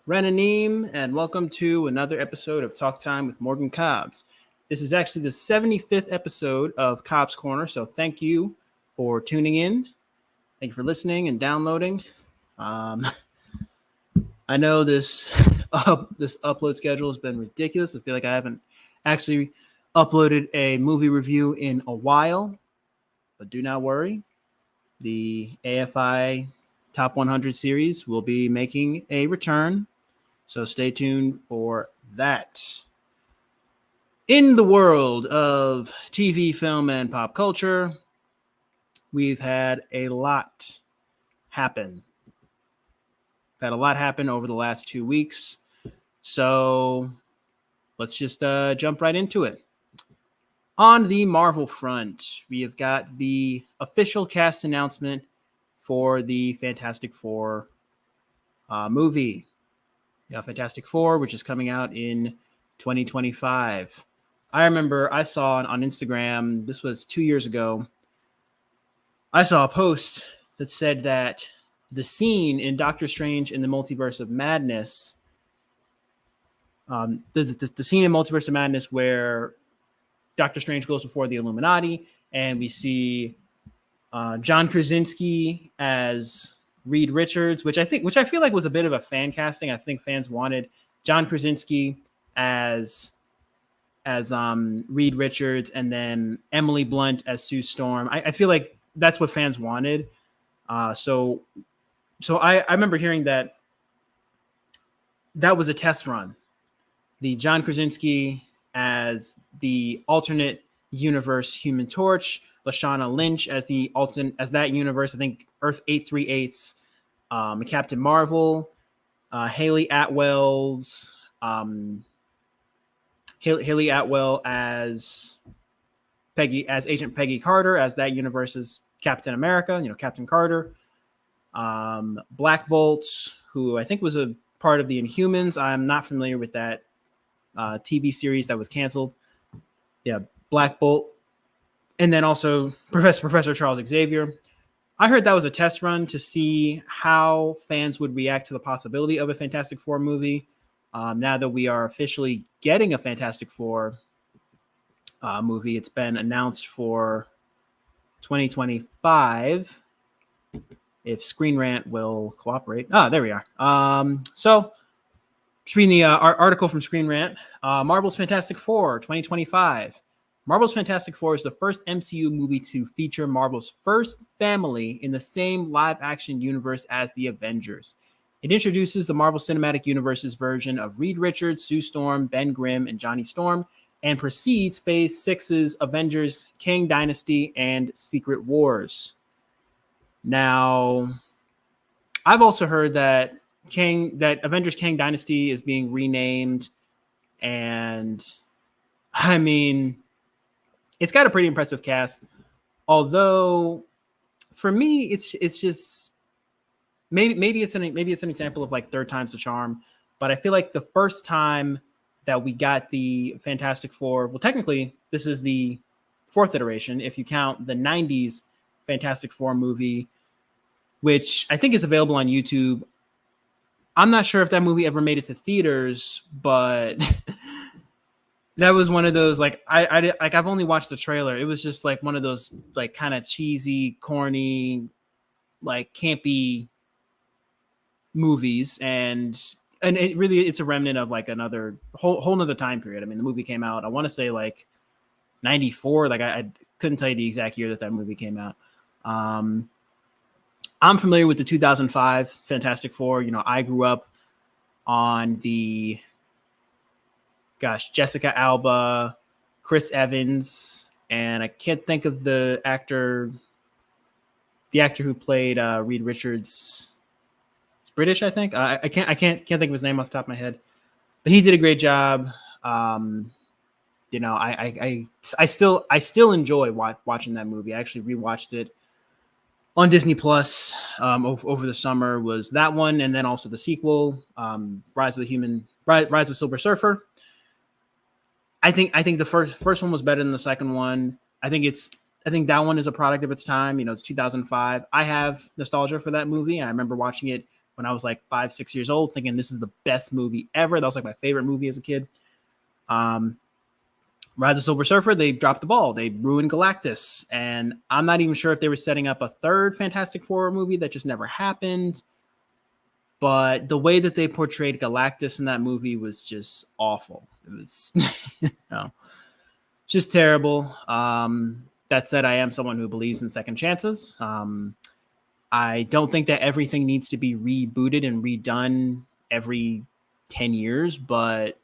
Renanim, and welcome to another episode of Talk Time with Morgan Cobbs. This is actually the 75th episode of Cobbs Corner, so thank you for tuning in. Thank you for listening and downloading. I know this upload schedule has been ridiculous. I feel like I haven't actually uploaded a movie review in a while, but do not worry. The AFI Top 100 series will be making a return. So stay tuned for that. In the world of TV, film, and pop culture, we've had a lot happen. Over the last 2 weeks. So let's just jump right into it. On the Marvel front, we have got the official cast announcement for the Fantastic Four movie. Fantastic Four, which is coming out in 2025. I remember I saw on Instagram, this was 2 years ago, I saw a post that said that the scene in Doctor Strange in the Multiverse of Madness, the scene in Multiverse of Madness where Doctor Strange goes before the Illuminati and we see John Krasinski as Reed Richards, which I feel like was a bit of a fan casting. I think fans wanted John Krasinski as Reed Richards and then Emily Blunt as Sue Storm. I feel like that's what fans wanted. So I remember hearing that was a test run. The John Krasinski as the alternate universe Human Torch, Lashana Lynch as that universe. I think Earth 838's Captain Marvel, Haley Atwell as Agent Peggy Carter as that universe's Captain America, Captain Carter. Black Bolt, who I think was a part of the Inhumans. I'm not familiar with that TV series that was canceled. Yeah, Black Bolt. And then also Professor Charles Xavier. I heard that was a test run to see how fans would react to the possibility of a Fantastic Four movie. Now that we are officially getting a Fantastic Four movie, it's been announced for 2025. If Screen Rant will cooperate. There we are. So, just reading the article from Screen Rant. Marvel's Fantastic Four 2025. Marvel's Fantastic Four is the first MCU movie to feature Marvel's first family in the same live-action universe as the Avengers. It introduces the Marvel Cinematic Universe's version of Reed Richards, Sue Storm, Ben Grimm, and Johnny Storm, and precedes Phase 6's Avengers, Kang Dynasty, and Secret Wars. Now, I've also heard that Avengers Kang Dynasty is being renamed, and I mean, it's got a pretty impressive cast. Although, for me, it's just maybe it's an example of like third time's the charm. But I feel like the first time that we got the Fantastic Four, well, technically this is the fourth iteration if you count the 90s Fantastic Four movie, which I think is available on YouTube. I'm not sure if that movie ever made it to theaters, but that was one of those, like, I've only watched the trailer. It was just like one of those like kind of cheesy, corny, like campy movies, and it's a remnant of like another whole nother time period. I mean, the movie came out, I want to say like 94. Like I couldn't tell you the exact year that movie came out. I'm familiar with the 2005 Fantastic Four. I grew up on the Jessica Alba, Chris Evans, and I can't think of the actor who played Reed Richards. It's British, I think. I can't think of his name off the top of my head, but he did a great job. I still enjoy watching that movie. I actually rewatched it on Disney Plus over the summer. Was that one, and then also the sequel, Rise of Silver Surfer. I think the first one was better than the second one. I think that one is a product of its time. It's 2005. I have nostalgia for that movie. I remember watching it when I was like 5, 6 years old, thinking this is the best movie ever. That was like my favorite movie as a kid. Rise of Silver Surfer, they dropped the ball. They ruined Galactus. And I'm not even sure if they were setting up a third Fantastic Four movie that just never happened. But the way that they portrayed Galactus in that movie was just awful. It was just terrible. That said, I am someone who believes in second chances. I don't think that everything needs to be rebooted and redone every 10 years, but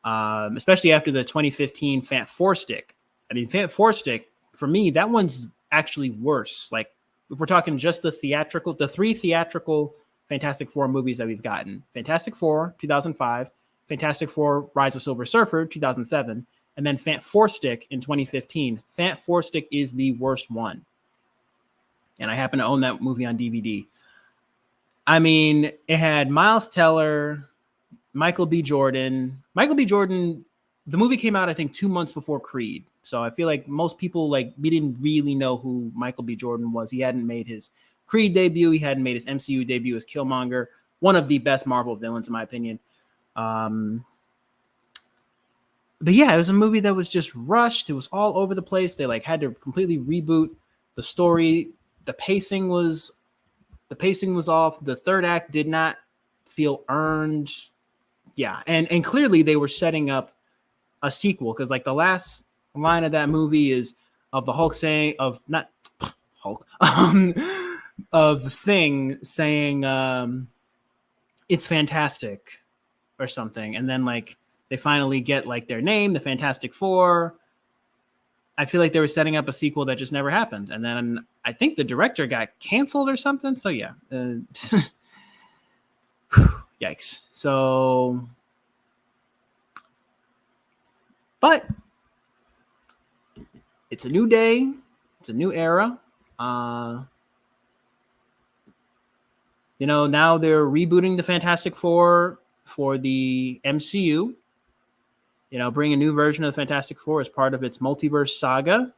especially after the 2015 Fant 4-stick. I mean, Fant 4-stick, for me, that one's actually worse. Like, if we're talking just the three theatrical Fantastic Four movies that we've gotten: Fantastic Four, 2005, Fantastic Four, Rise of Silver Surfer, 2007, and then Fant 4-stick in 2015. Fant 4-stick is the worst one. And I happen to own that movie on DVD. I mean, it had Miles Teller, Michael B. Jordan. Michael B. Jordan, the movie came out, I think, 2 months before Creed. So I feel like most people, like, we didn't really know who Michael B. Jordan was. He hadn't made his Creed debut. He hadn't made his MCU debut as Killmonger, one of the best Marvel villains, in my opinion. But yeah, it was a movie that was just rushed. It was all over the place. They like had to completely reboot the story. The pacing was off. The third act did not feel earned. Yeah, and clearly they were setting up a sequel, because like the last line of that movie is of the Hulk saying of not Hulk of the Thing saying it's fantastic or something, and then like they finally get like their name, the Fantastic Four. I feel like they were setting up a sequel that just never happened, and then I think the director got canceled or something. So yeah, yikes. So, but it's a new day. It's a new era. Now they're rebooting the Fantastic Four for the MCU. Bring a new version of the Fantastic Four as part of its multiverse saga.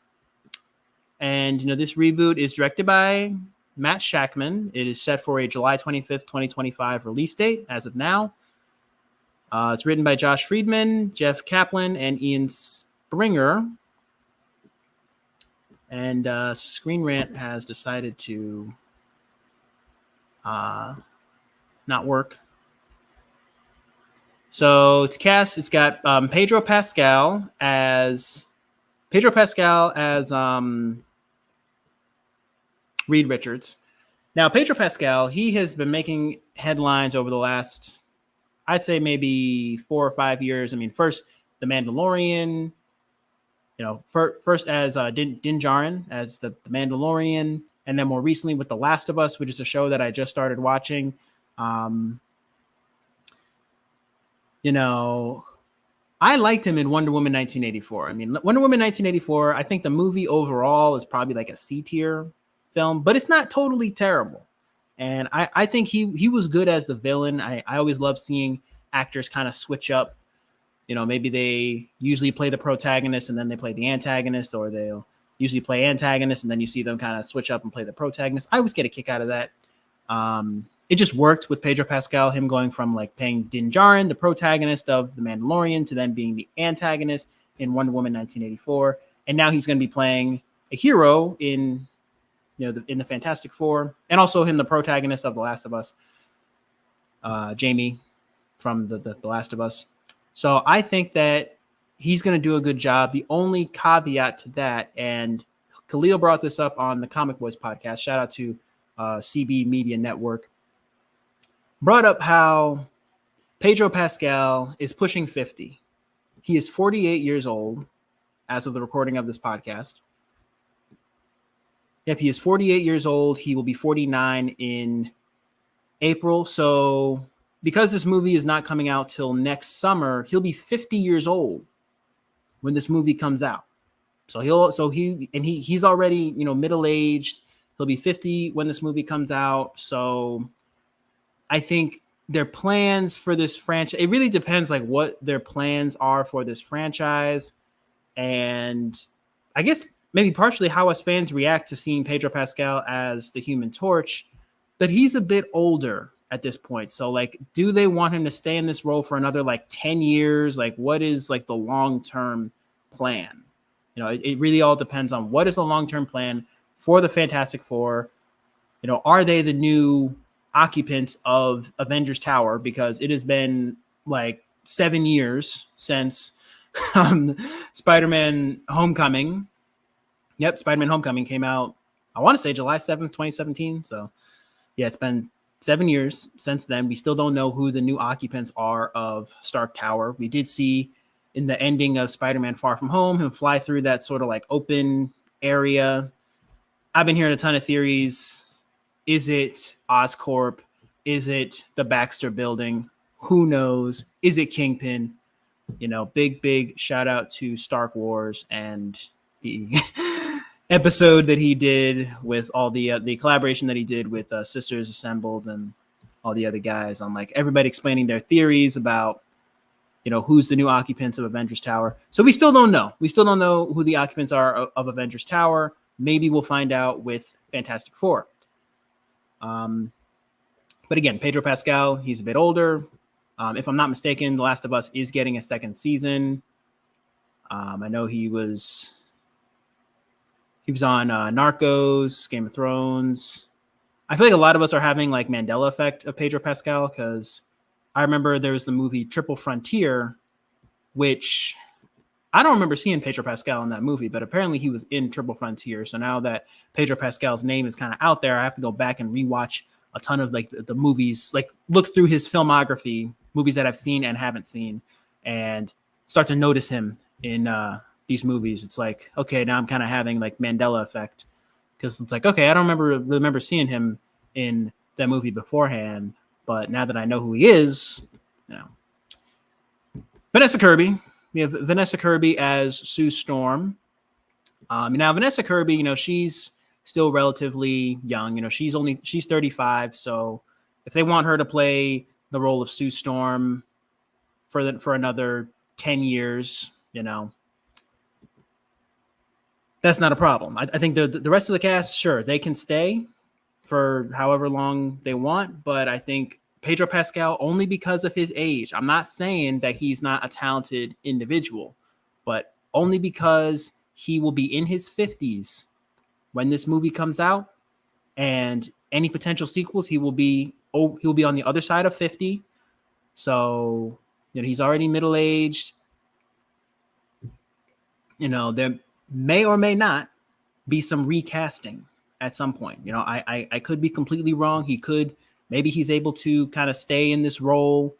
And, this reboot is directed by Matt Shakman. It is set for a July 25th, 2025 release date as of now. It's written by Josh Friedman, Jeff Kaplan, and Ian Springer. And Screen Rant has decided to not work. So it's cast. It's got Pedro Pascal as Reed Richards. Now, Pedro Pascal, he has been making headlines over the last, I'd say maybe 4 or 5 years. I mean, first The Mandalorian. First as Din Djarin as the Mandalorian, and then more recently with The Last of Us, which is a show that I just started watching. I liked him in Wonder Woman 1984. I mean, Wonder Woman 1984, I think the movie overall is probably like a C-tier film, but it's not totally terrible. And I think he was good as the villain. I always love seeing actors kind of switch up. Maybe they usually play the protagonist and then they play the antagonist, or they'll usually play antagonist and then you see them kind of switch up and play the protagonist. I always get a kick out of that. It just worked with Pedro Pascal, him going from like playing Din Djarin, the protagonist of The Mandalorian, to then being the antagonist in Wonder Woman 1984. And now he's going to be playing a hero in, in the Fantastic Four, and also him, the protagonist of The Last of Us, Jamie from the Last of Us. So I think that he's going to do a good job. The only caveat to that, and Khalil brought this up on the Comic Boys podcast, shout out to CB Media Network, brought up how Pedro Pascal is pushing 50. He is 48 years old as of the recording of this podcast. Yep, he is 48 years old. He will be 49 in April. So because this movie is not coming out till next summer, he'll be 50 years old when this movie comes out. So he's already, middle-aged. He'll be 50 when this movie comes out. So I think their plans for this franchise, it really depends like what their plans are for this franchise. And I guess maybe partially how us fans react to seeing Pedro Pascal as the Human Torch. but he's a bit older at this point. So like, do they want him to stay in this role for another like 10 years? Like, what is like the long-term plan? You know, it really all depends on what is the long-term plan for the Fantastic Four. You know, are they the new occupants of Avengers Tower? Because it has been like 7 years since Spider-Man Homecoming. Yep, Spider-Man Homecoming came out, I want to say July 7th, 2017. So yeah, it's been 7 years since then. We still don't know who the new occupants are of Stark Tower. We did see in the ending of Spider-Man Far From Home him fly through that sort of like open area. I've been hearing a ton of theories. Is it Oscorp? Is it the Baxter Building? Who knows? Is it Kingpin? You know, big shout out to Stark Wars and the episode that he did with all the collaboration that he did with Sisters Assembled and all the other guys on like everybody explaining their theories about, you know, who's the new occupants of Avengers Tower. So we still don't know. We still don't know who the occupants are of Avengers Tower. Maybe we'll find out with Fantastic Four. But again, Pedro Pascal, he's a bit older. If I'm not mistaken, The Last of Us is getting a second season. I know he was on Narcos, Game of Thrones. I feel like a lot of us are having like Mandela effect of Pedro Pascal, because I remember there was the movie Triple Frontier, which I don't remember seeing Pedro Pascal in that movie, but apparently he was in Triple Frontier. So now that Pedro Pascal's name is kind of out there, I have to go back and rewatch a ton of like the movies, like look through his filmography, movies that I've seen and haven't seen, and start to notice him in these movies. It's like, okay, now I'm kind of having like Mandela effect, because it's like, okay, I don't remember seeing him in that movie beforehand, but now that I know who he is, you know. Vanessa Kirby. We have Vanessa Kirby as Sue Storm. Now Vanessa Kirby, you know, she's still relatively young. You know, she's 35. So if they want her to play the role of Sue Storm for another 10 years, you know, that's not a problem. I think the rest of the cast, sure, they can stay for however long they want, but I think Pedro Pascal, only because of his age. I'm not saying that he's not a talented individual, but only because he will be in his 50s when this movie comes out, and any potential sequels, he'll be on the other side of 50. So, you know, he's already middle-aged. You know, there may or may not be some recasting at some point. You know, I could be completely wrong. Maybe he's able to kind of stay in this role,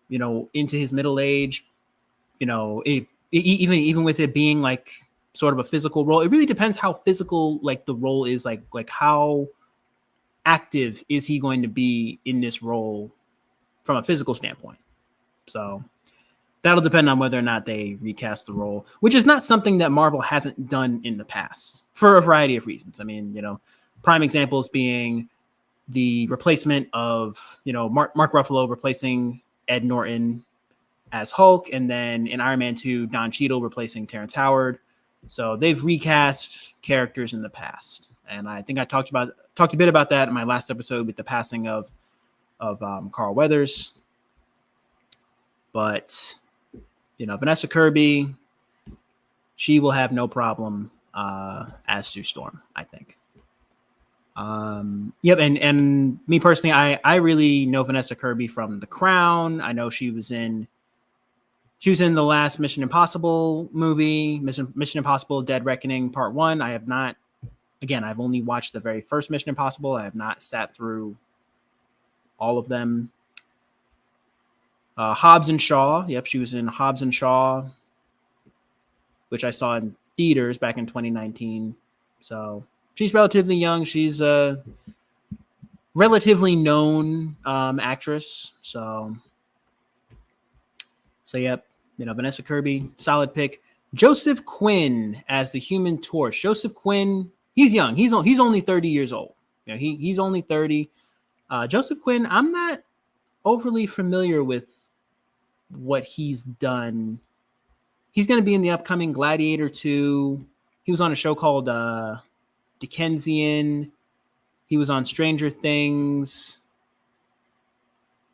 you know, into his middle age. You know, even with it being like sort of a physical role, it really depends how physical like the role is, like how active is he going to be in this role from a physical standpoint. So that'll depend on whether or not they recast the role, which is not something that Marvel hasn't done in the past for a variety of reasons. I mean, you know, prime examples being the replacement of, you know, Mark Ruffalo replacing Ed Norton as Hulk, and then in Iron Man 2, Don Cheadle replacing Terrence Howard. So they've recast characters in the past, and I think I talked a bit about that in my last episode with the passing of Carl Weathers. But you know, Vanessa Kirby, she will have no problem as Sue Storm, I think. Yep, and me personally, I really know Vanessa Kirby from The Crown. I know she was in the last Mission Impossible movie, Mission Impossible Dead Reckoning Part 1. I have not, again, I've only watched the very first Mission Impossible. I have not sat through all of them. Hobbs and Shaw. Yep, she was in Hobbs and Shaw, which I saw in theaters back in 2019. So she's relatively young. She's a relatively known actress. So yep, you know, Vanessa Kirby, solid pick. Joseph Quinn as the Human Torch. Joseph Quinn, he's young. He's only 30 years old. You know, he's only 30. Joseph Quinn, I'm not overly familiar with what he's done. He's going to be in the upcoming Gladiator 2. He was on a show called Dickensian. He was on Stranger Things.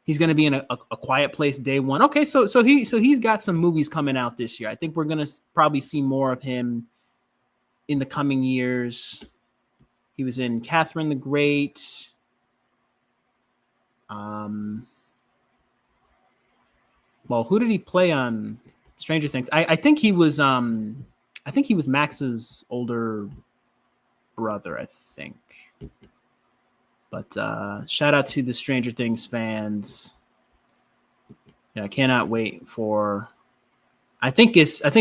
He's going to be in a Quiet Place Day One. Okay, so he's got some movies coming out this year. I think we're going to probably see more of him in the coming years. He was in Catherine the Great. Well, who did he play on Stranger Things? I think he was Max's older brother, I think. But shout out to the Stranger Things fans. Yeah, I cannot wait for. I think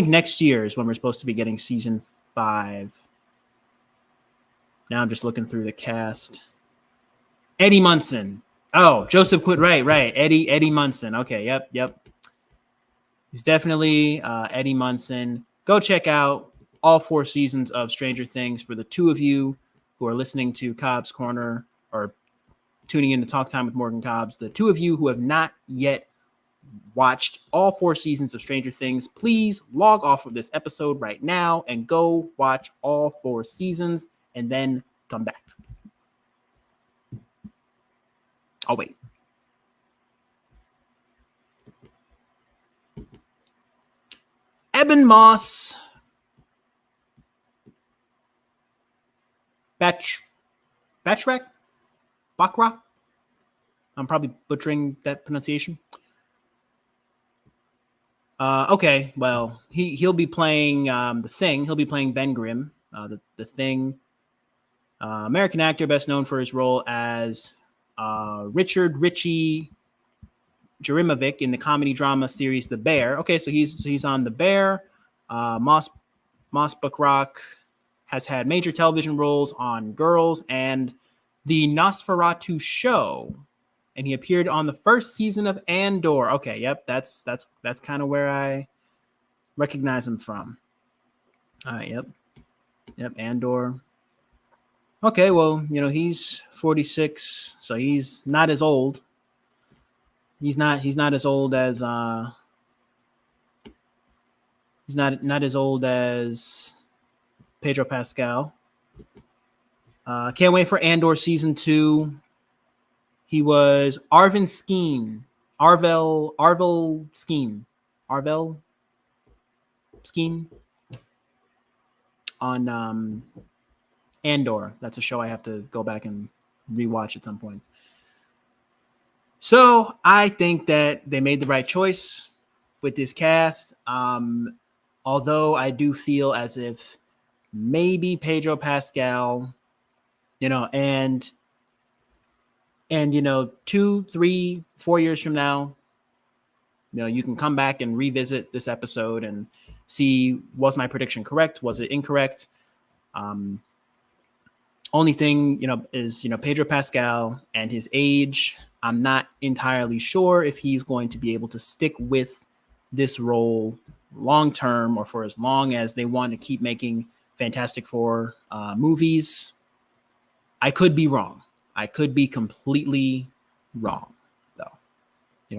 next year is when we're supposed to be getting season 5. Now I'm just looking through the cast. Eddie Munson. Oh, Joseph Quinn. Right. Eddie Munson. Okay, yep. He's definitely Eddie Munson. Go check out all 4 seasons of Stranger Things for the 2 of you who are listening to Cobbs Corner or tuning in to Talk Time with Morgan Cobbs. The 2 of you who have not yet watched all 4 seasons of Stranger Things, please log off of this episode right now and go watch all 4 seasons and then come back. I'll wait. Eben Moss. Bachrach? I'm probably butchering that pronunciation. Okay, well, he'll be playing The Thing. He'll be playing Ben Grimm, the Thing. American actor, best known for his role as Richard Ritchie Jerimovic in the comedy drama series The Bear. Okay, so he's on The Bear. Moss-Bachrach has had major television roles on Girls and The Nosferatu Show, and he appeared on the first season of Andor. Okay, yep, that's kind of where I recognize him from. All right, yep, Andor. Okay, well, he's 46, so he's not as old. He's not as old as he's not as old as Pedro Pascal. Can't wait for Andor season 2. He was Arvel Skeen on Andor. That's a show I have to go back and rewatch at some point. So I think that they made the right choice with this cast. Although I do feel as if maybe Pedro Pascal, and 2, 3, 4 years from now, you can come back and revisit this episode and see, was my prediction correct? Was it incorrect? Only thing, is, Pedro Pascal and his age. I'm not entirely sure if he's going to be able to stick with this role long term or for as long as they want to keep making Fantastic Four movies. I could be wrong. I could be completely wrong, though.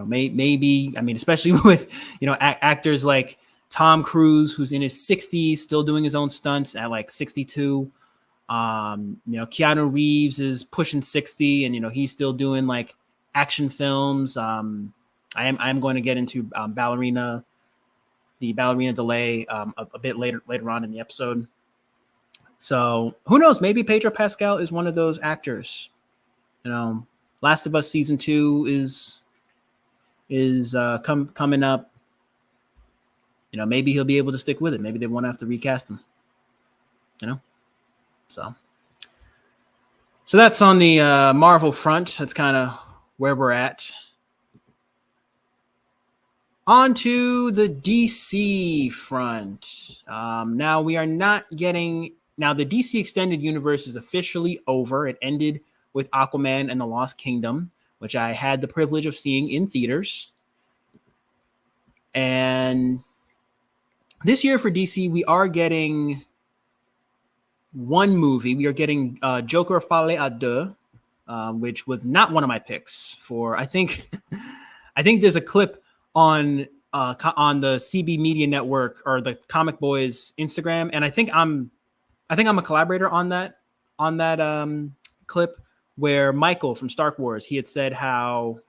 Maybe, especially with, actors like Tom Cruise, who's in his 60s, still doing his own stunts at like 62. Keanu Reeves is pushing 60 and, he's still doing like action films. I am going to get into the ballerina delay a bit later on in the episode. So who knows? Maybe Pedro Pascal is one of those actors. Last of Us season 2 is coming up. Maybe he'll be able to stick with it. Maybe they won't have to recast him. So that's on the Marvel front. That's kind of where we're at. On to the DC front. Now we are not getting. Now the DC Extended Universe is officially over. It ended with Aquaman and the Lost Kingdom, which I had the privilege of seeing in theaters. And this year for DC, we are getting one movie. We are getting Joker Fale à Deux, which was not one of my picks for. I think there's a clip on the CB Media Network or the Comic Boys Instagram, and I think I'm a collaborator on that clip where Michael from Star Wars, he had said how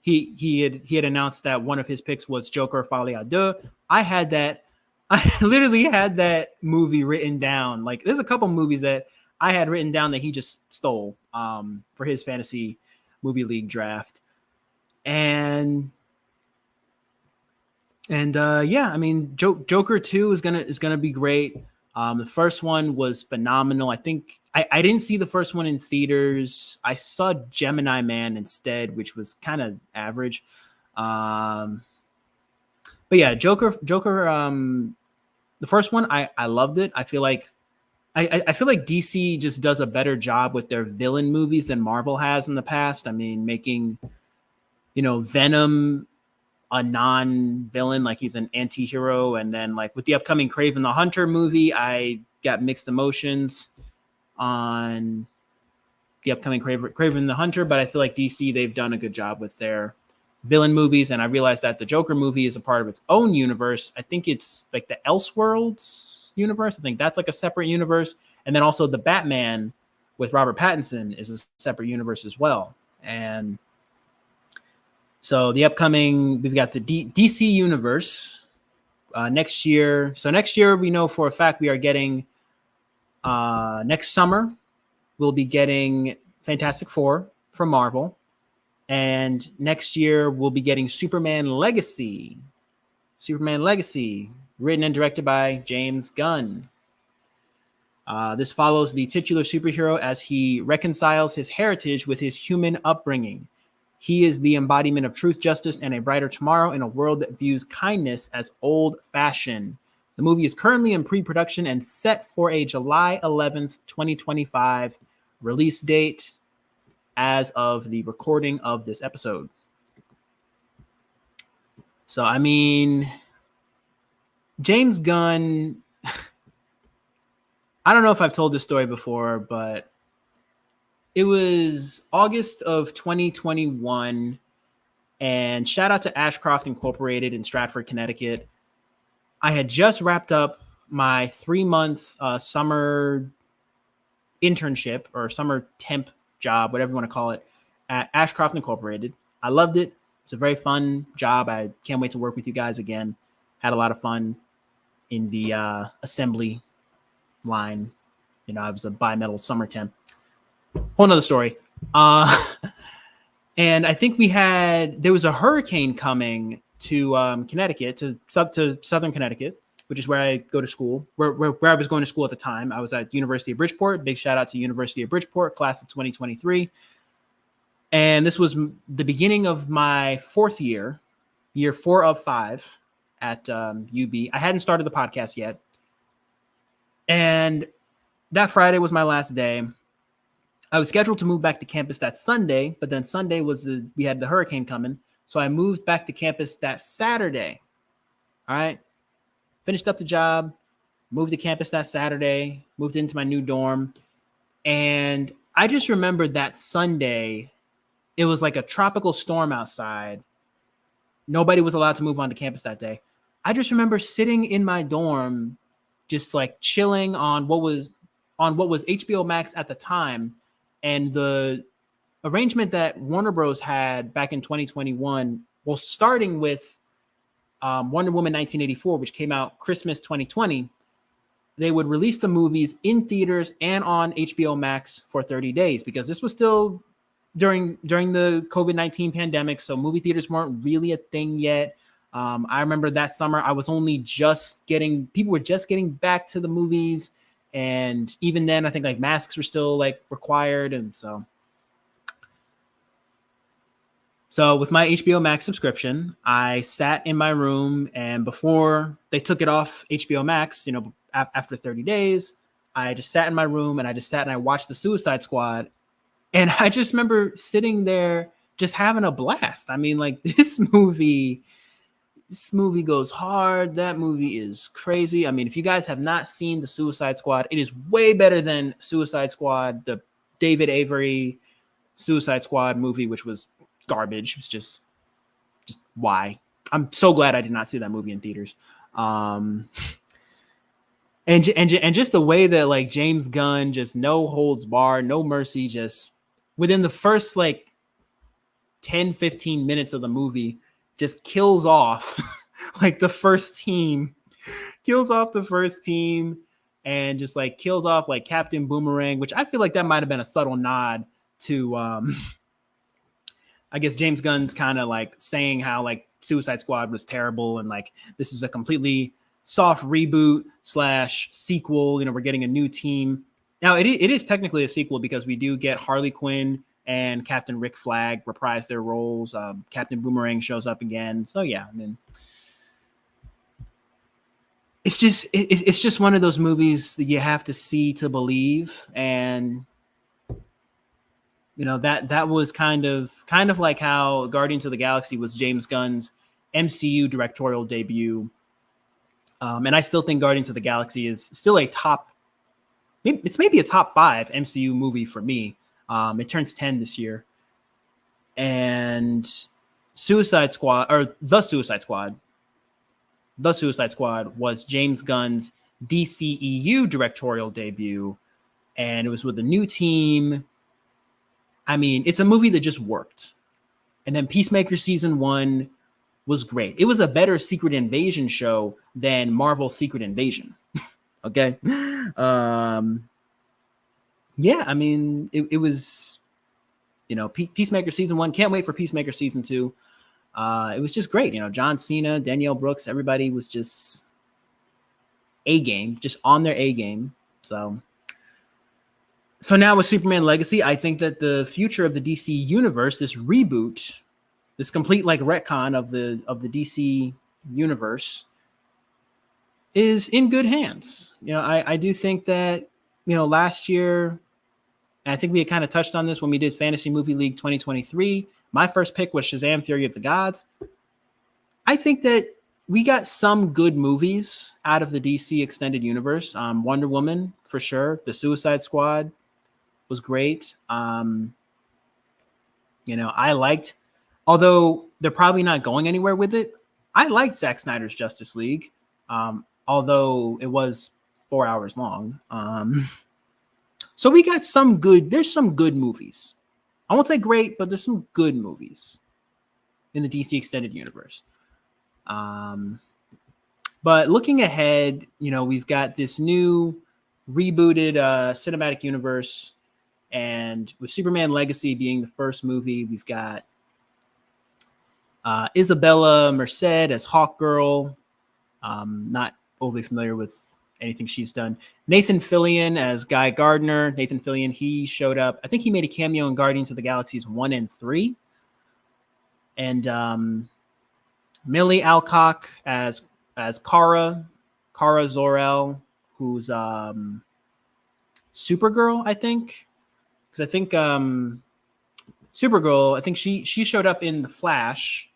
he had announced that one of his picks was Joker Folie à Deux. I literally had that movie written down. Like, there's a couple movies that I had written down that he just stole for his fantasy movie league draft. And yeah, I mean, Joker 2 is gonna be great. The first one was phenomenal. I think I didn't see the first one in theaters. I saw Gemini Man instead, which was kind of average. But yeah, Joker. The first one, I loved it. I feel like I feel like DC just does a better job with their villain movies than Marvel has in the past. I mean, making, Venom a non-villain, like he's an anti-hero, and then like with the upcoming Kraven the Hunter movie, I got mixed emotions on the upcoming Kraven the Hunter, but I feel like DC, they've done a good job with their villain movies, and I realized that the Joker movie is a part of its own universe. I think it's like the Elseworlds universe. I think that's like a separate universe, and then also the Batman with Robert Pattinson is a separate universe as well. And so we've got the DC universe next year. So next year, we know for a fact we are getting, next summer, we'll be getting Fantastic Four from Marvel. And next year, we'll be getting Superman Legacy. Superman Legacy, written and directed by James Gunn. This follows the titular superhero as he reconciles his heritage with his human upbringing. He is the embodiment of truth, justice, and a brighter tomorrow in a world that views kindness as old-fashioned. The movie is currently in pre-production and set for a July 11th, 2025 release date as of the recording of this episode. So, I mean, James Gunn, I don't know if I've told this story before, but it was August of 2021, and shout out to Ashcroft Incorporated in Stratford, Connecticut. I had just wrapped up my 3-month summer internship or summer temp job, whatever you want to call it, at Ashcroft Incorporated. I loved it. It's a very fun job. I can't wait to work with you guys again. Had a lot of fun in the assembly line. I was a bimetal summer temp. Whole nother story. And I think there was a hurricane coming to Connecticut, to southern Connecticut, which is where I go to school, where I was going to school at the time. I was at University of Bridgeport. Big shout out to University of Bridgeport, class of 2023. And this was the beginning of my 4th year 4 of 5 at UB. I hadn't started the podcast yet. And that Friday was my last day. I was scheduled to move back to campus that Sunday, but then Sunday we had the hurricane coming. So I moved back to campus that Saturday. All right. Finished up the job, moved to campus that Saturday, moved into my new dorm. And I just remembered that Sunday, it was like a tropical storm outside. Nobody was allowed to move onto campus that day. I just remember sitting in my dorm, just like chilling on what was HBO Max at the time. And the arrangement that Warner Bros. Had back in 2021, well, starting with Wonder Woman 1984, which came out Christmas 2020, they would release the movies in theaters and on HBO Max for 30 days because this was still during the COVID-19 pandemic. So movie theaters weren't really a thing yet. I remember that summer I was only people were just getting back to the movies. And even then, I think like masks were still like required. And so with my HBO Max subscription, I sat in my room, and before they took it off HBO Max, after 30 days, I just sat in my room and I watched the Suicide Squad. And I just remember sitting there just having a blast. I mean, like this movie goes hard. That movie is crazy. I mean, if you guys have not seen the Suicide Squad, it is way better than Suicide Squad, the David Avery Suicide Squad movie, which was garbage. It was just why. I'm so glad I did not see that movie in theaters. And just the way that like James Gunn just no holds barred, no mercy, just within the first like 10-15 minutes of the movie, just kills off like the first team, kills off the first team, and just like kills off like Captain Boomerang, which I feel like that might have been a subtle nod to I guess James Gunn's kind of like saying how like Suicide Squad was terrible and like this is a completely soft reboot / sequel. You know, we're getting a new team. Now it is technically a sequel because we do get Harley Quinn and Captain Rick Flag reprise their roles. Captain Boomerang shows up again. So yeah, I mean, it's just one of those movies that you have to see to believe, and you know that was kind of like how Guardians of the Galaxy was James Gunn's MCU directorial debut. And I still think Guardians of the Galaxy is still a top, it's maybe a top 5 MCU movie for me. It turns 10 this year. And Suicide Squad was James Gunn's DCEU directorial debut. And it was with a new team. I mean, it's a movie that just worked. And then Peacemaker Season 1 was great. It was a better Secret Invasion show than Marvel's Secret Invasion. Okay. Yeah, I mean, it was, you know, Peacemaker Season 1. Can't wait for Peacemaker Season 2. It was just great. You know, John Cena, Danielle Brooks, everybody was just A-game, just on their A-game. So now with Superman Legacy, I think that the future of the DC universe, this reboot, this complete like retcon of the DC universe, is in good hands. You know, I do think that, you know, last year, and I think we had kind of touched on this when we did Fantasy Movie League 2023. My first pick was Shazam! Fury of the Gods. I think that we got some good movies out of the DC extended universe. Wonder Woman, for sure. The Suicide Squad was great. You know, I liked, although they're probably not going anywhere with it, I liked Zack Snyder's Justice League, although it was 4 hours long. So we got there's some good movies. I won't say great, but there's some good movies in the DC extended universe. But looking ahead, you know, we've got this new rebooted cinematic universe, and with Superman Legacy being the first movie, we've got Isabella Merced as Hawkgirl. Not overly familiar with anything she's done. Nathan Fillion as Guy Gardner. Nathan Fillion, he showed up. I think he made a cameo in Guardians of the Galaxies 1 and 3. And Millie Alcock as Kara Zor-El, who's Supergirl, I think. Because I think Supergirl, I think she showed up in The Flash,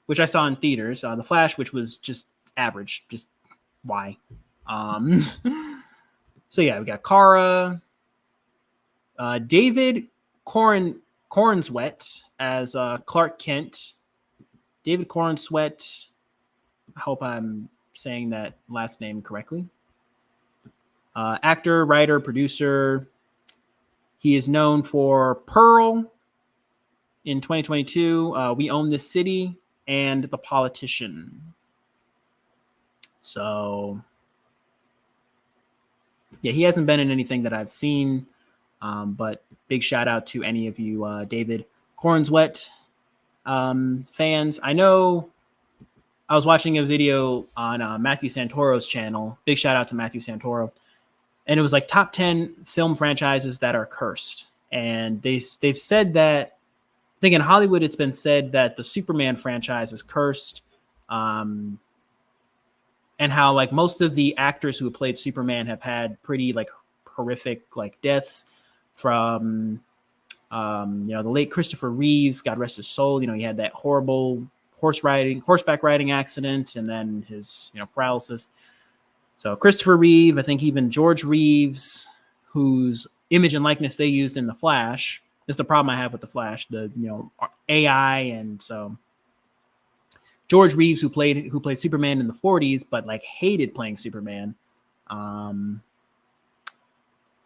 which I saw in theaters. The Flash, which was just average. Just why? So yeah, we got Kara, David Cornswet as Clark Kent. David Cornswet, I hope I'm saying that last name correctly. Actor, writer, producer. He is known for Pearl in 2022, We Own This City, and The Politician. So yeah, he hasn't been in anything that I've seen, but big shout out to any of you David Cornswet fans. I know I was watching a video on Matthew Santoro's channel. Big shout out to Matthew Santoro. And it was like top 10 film franchises that are cursed. And they've said that, I think in Hollywood, it's been said that the Superman franchise is cursed. And how like most of the actors who have played Superman have had pretty like horrific like deaths from, you know, the late Christopher Reeve, God rest his soul. You know, he had that horrible horseback riding accident, and then his, you know, paralysis. So Christopher Reeve, I think even George Reeves, whose image and likeness they used in The Flash. This is the problem I have with The Flash, the, you know, AI. And so George Reeves, who played Superman in the 40s, but like hated playing Superman. And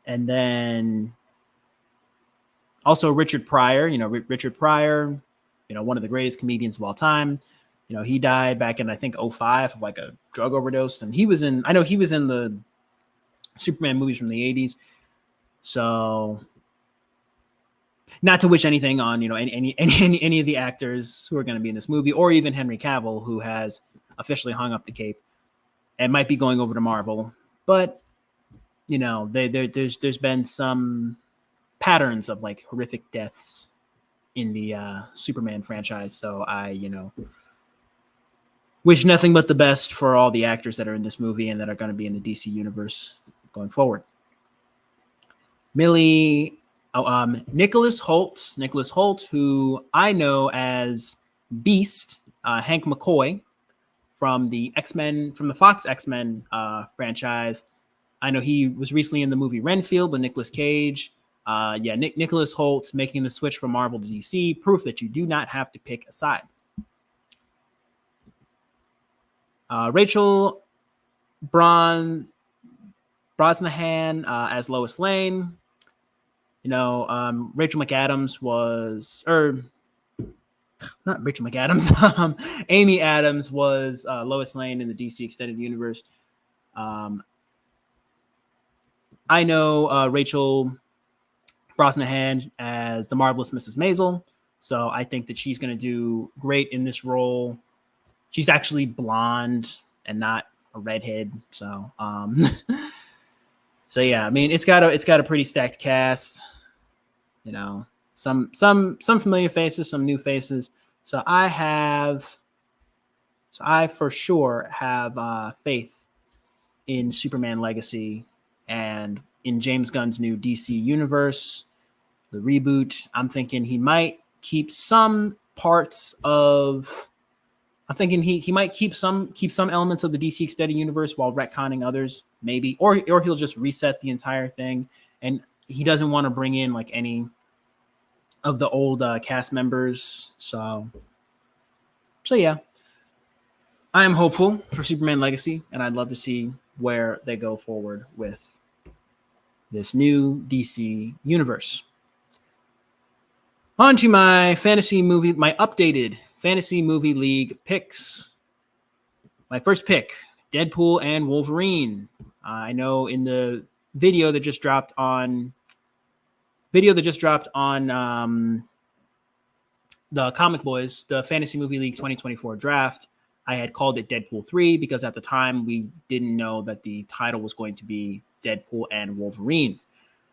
then also Richard Pryor, Richard Pryor, one of the greatest comedians of all time. He died back in, I think, 2005 of like a drug overdose. And he was in the Superman movies from the 80s. So not to wish anything on, any of the actors who are going to be in this movie, or even Henry Cavill, who has officially hung up the cape and might be going over to Marvel. But, there's been some patterns of like horrific deaths in the Superman franchise. So I, wish nothing but the best for all the actors that are in this movie and that are going to be in the DC universe going forward. Nicholas Hoult, who I know as Beast, Hank McCoy from the Fox X-Men franchise. I know he was recently in the movie Renfield with Nicolas Cage. Nicholas Hoult making the switch from Marvel to DC, proof that you do not have to pick a side. Rachel Brosnahan as Lois Lane. Rachel McAdams not Rachel McAdams. Amy Adams was Lois Lane in the DC Extended Universe. I know Rachel Brosnahan as the Marvelous Mrs. Maisel, so I think that she's going to do great in this role. She's actually blonde and not a redhead, so so yeah, I mean it's got a pretty stacked cast. Some familiar faces, some new faces. So I for sure have faith in Superman Legacy and in James Gunn's new DC universe, the reboot. I'm thinking he might keep some parts of. I'm thinking he might keep some elements of the DC Extended Universe while retconning others, maybe, or he'll just reset the entire thing, and he doesn't want to bring in like any of the old cast members. So yeah, I am hopeful for Superman Legacy, and I'd love to see where they go forward with this new DC universe. On to my updated Fantasy Movie League picks. My first pick, Deadpool and Wolverine. I know in the video that just dropped on the Comic Boys, the Fantasy Movie League 2024 draft, I had called it Deadpool 3 because at the time we didn't know that the title was going to be Deadpool and Wolverine.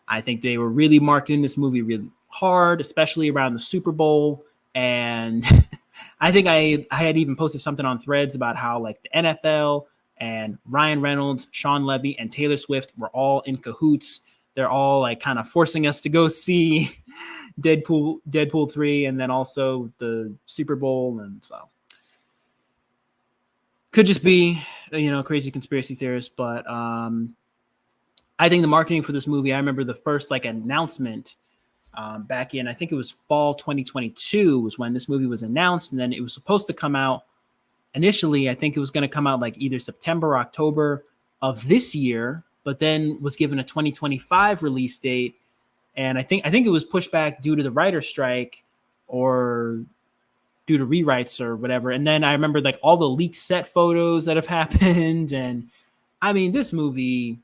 I think they were really marketing this movie really hard, especially around the Super Bowl. And I think I had even posted something on Threads about how like the NFL and Ryan Reynolds, Sean Levy, and Taylor Swift were all in cahoots. They're all like kind of forcing us to go see Deadpool 3 and then also the Super Bowl. And so could just be, crazy conspiracy theorist. But I think the marketing for this movie, I remember the first like announcement back in, I think it was fall 2022 was when this movie was announced. And then it was supposed to come out initially. I think it was going to come out like either September or October of this year, but then was given a 2025 release date. And I think it was pushed back due to the writer's strike or due to rewrites or whatever. And then I remember like all the leaked set photos that have happened. And I mean, this movie,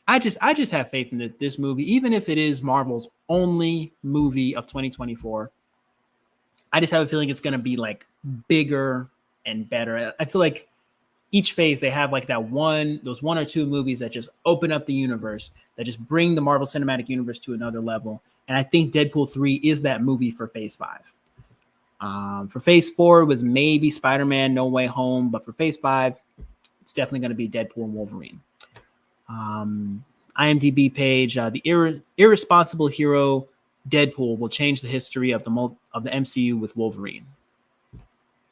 I just have faith in this movie, even if it is Marvel's only movie of 2024. I just have a feeling it's going to be like bigger and better. I feel like each phase they have like those one or two movies that just open up the universe, that just bring the Marvel Cinematic Universe to another level. And I think Deadpool 3 is that movie for Phase 5. For Phase 4 was maybe Spider-Man No Way Home, but for Phase 5, it's definitely going to be Deadpool and Wolverine. IMDb page, the irresponsible hero Deadpool will change the history of the MCU with Wolverine.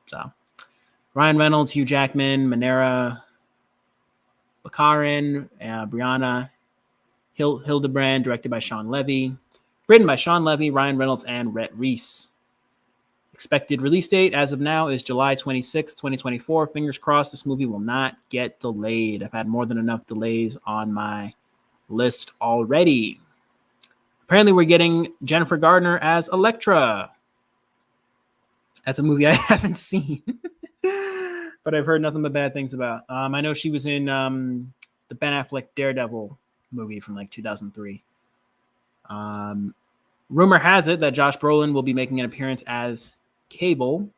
So Ryan Reynolds, Hugh Jackman, Manera Baccarin, Brianna Hildebrand, directed by Sean Levy, written by Sean Levy, Ryan Reynolds, and Rhett Reese. Expected release date as of now is July 26, 2024. Fingers crossed this movie will not get delayed. I've had more than enough delays on my list already. Apparently, we're getting Jennifer Gardner as Elektra. That's a movie I haven't seen, but I've heard nothing but bad things about. I know she was in the Ben Affleck Daredevil movie from like 2003. Rumor has it that Josh Brolin will be making an appearance as Cable.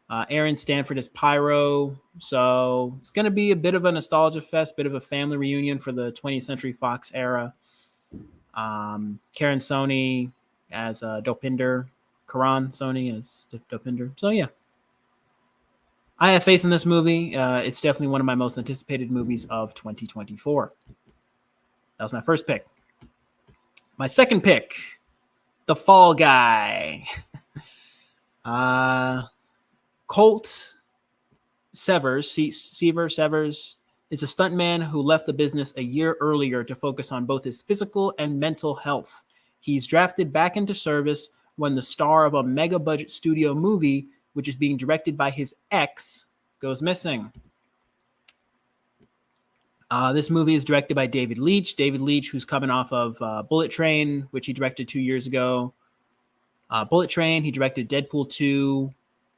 Aaron Stanford is Pyro. So it's going to be a bit of a nostalgia fest, bit of a family reunion for the 20th Century Fox era. Karen Sony as Dopinder. Karan Sony as Dopinder. So yeah. I have faith in this movie. It's definitely one of my most anticipated movies of 2024. That was my first pick. My second pick, The Fall Guy. Colt Severs is a stuntman who left the business a year earlier to focus on both his physical and mental health. He's drafted back into service when the star of a mega budget studio movie, which is being directed by his ex, goes missing. This movie is directed by David Leitch. David Leitch, who's coming off of Bullet Train, which he directed 2 years ago. Bullet Train, he directed Deadpool 2.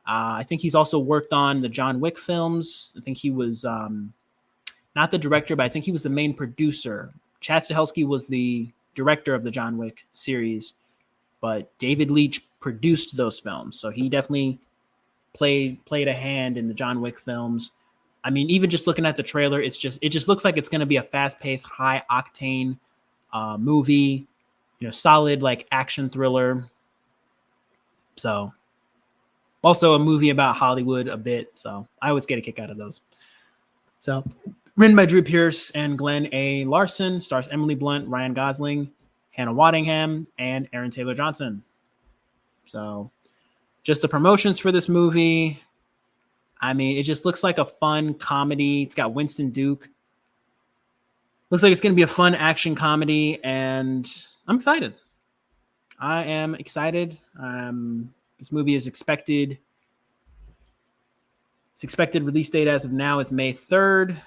I think he's also worked on the John Wick films. I think he was not the director, but I think he was the main producer. Chad Stahelski was the director of the John Wick series, but David Leitch produced those films. So he definitely played a hand in the John Wick films. I mean, even just looking at the trailer, it just looks like it's going to be a fast-paced, high-octane movie, solid like action thriller. So also a movie about Hollywood a bit. So I always get a kick out of those. So written by Drew Pearce and Glenn A. Larson, stars Emily Blunt, Ryan Gosling, Hannah Waddingham, and Aaron Taylor Johnson. So just the promotions for this movie. I mean, it just looks like a fun comedy. It's got Winston Duke. Looks like it's going to be a fun action comedy, and I'm excited. I am excited. This movie is expected. Its expected release date as of now is May 3rd.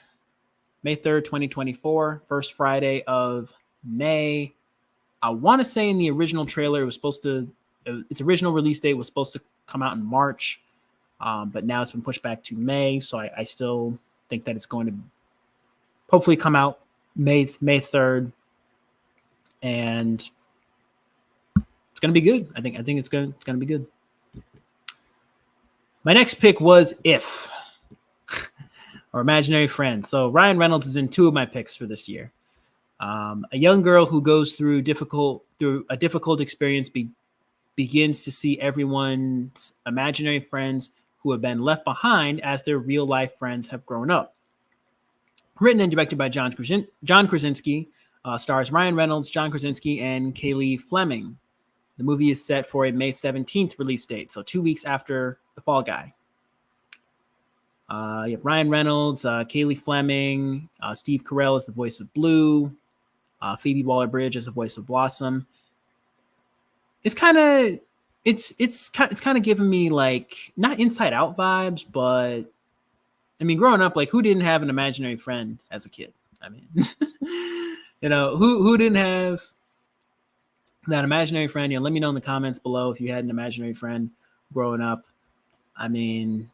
May 3rd, 2024. First Friday of May. I want to say in the original trailer, its original release date was supposed to come out in March. But now it's been pushed back to May. So I still think that it's going to hopefully come out May 3rd. And it's going to be good. I think it's going to be good. My next pick was If or Imaginary Friend. So Ryan Reynolds is in two of my picks for this year. A young girl who goes through a difficult experience begins to see everyone's imaginary friends who have been left behind as their real life friends have grown up. Written and directed by John Krasinski, stars Ryan Reynolds, John Krasinski, and Kaylee Fleming. The movie is set for a May 17th release date, so 2 weeks after The Fall Guy. You have Ryan Reynolds, Kaylee Fleming, Steve Carell as the voice of Blue, Phoebe Waller-Bridge as the voice of Blossom. It's kind of giving me like not Inside Out vibes, but I mean, growing up, like who didn't have an imaginary friend as a kid? I mean, who didn't have that imaginary friend? Let me know in the comments below if you had an imaginary friend growing up. I mean,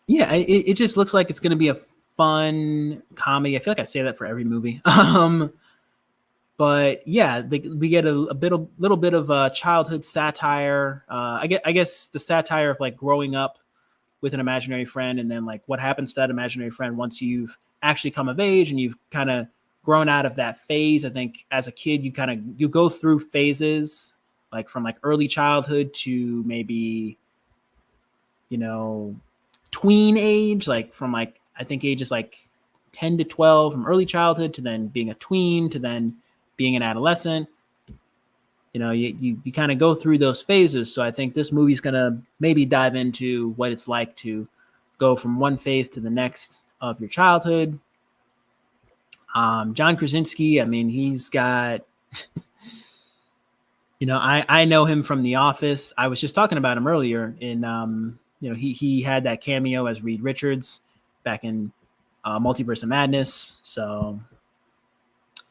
yeah, it just looks like it's going to be a fun comedy. I feel like I say that for every movie. But yeah, we get a little bit of childhood satire. I guess the satire of like growing up with an imaginary friend, and then like what happens to that imaginary friend once you've actually come of age and you've kind of grown out of that phase. I think as a kid, you go through phases like from like early childhood to maybe tween age, like from like I think ages like 10 to 12, from early childhood to then being a tween to then being an adolescent. You kind of go through those phases. So I think this movie's going to maybe dive into what it's like to go from one phase to the next of your childhood. John Krasinski, I mean, he's got I know him from The Office. I was just talking about him earlier in he had that cameo as Reed Richards back in Multiverse of Madness. So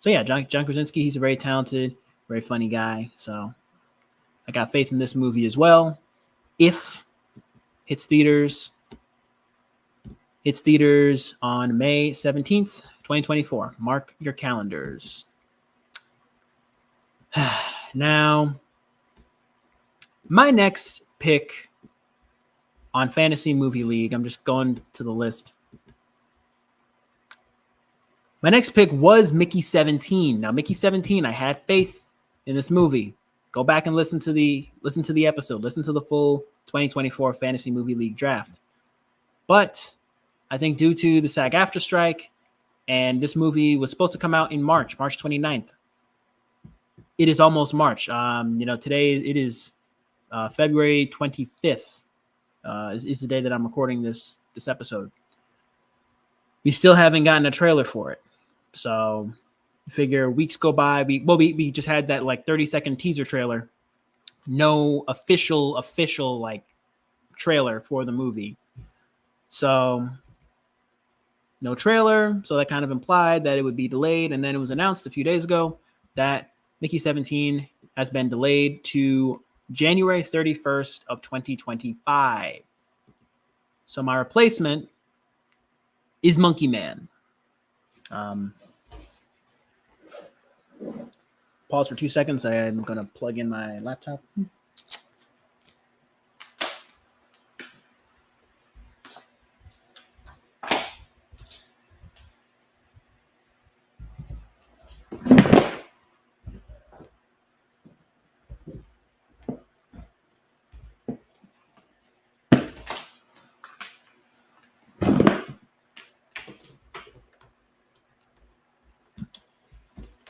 yeah, John Krasinski, he's a very talented, very funny guy. So I got faith in this movie as well. If hits theaters on May 17th, 2024. Mark your calendars. Now, my next pick on Fantasy Movie League, I'm just going to the list. My next pick was Mickey 17. Now, Mickey 17, I had faith in this movie. Go back and listen to the episode. Listen to the full 2024 Fantasy Movie League draft. But I think due to the SAG-AFTRA strike, and this movie was supposed to come out in March 29th. It is almost March. Today it is February 25th. Is the day that I'm recording this episode. We still haven't gotten a trailer for it. So figure weeks go by. We just had that like 30-second teaser trailer. No official like trailer for the movie. So no trailer. So that kind of implied that it would be delayed. And then it was announced a few days ago that Mickey 17 has been delayed to January 31st of 2025. So my replacement is Monkey Man. Pause for 2 seconds. I'm going to plug in my laptop.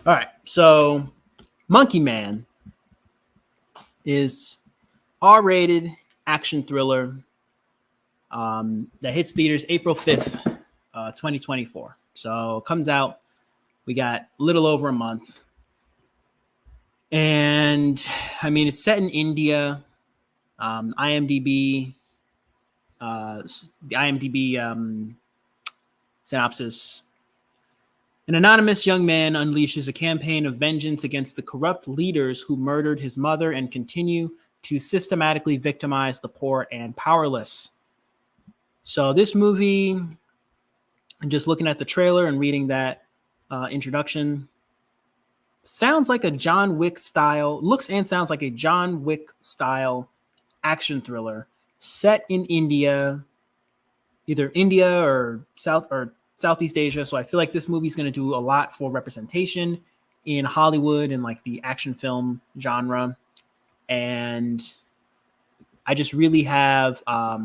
All right, so Monkey Man is R-rated action thriller that hits theaters April 5th, 2024. So comes out, we got a little over a month. And I mean, it's set in India. IMDb synopsis. An anonymous young man unleashes a campaign of vengeance against the corrupt leaders who murdered his mother and continue to systematically victimize the poor and powerless. So this movie, just looking at the trailer and reading that introduction, sounds like a John Wick style, looks and sounds like a John Wick style action thriller set in India, either India or Southeast Asia. So I feel like this movie is going to do a lot for representation in Hollywood and like the action film genre. And I just really have, I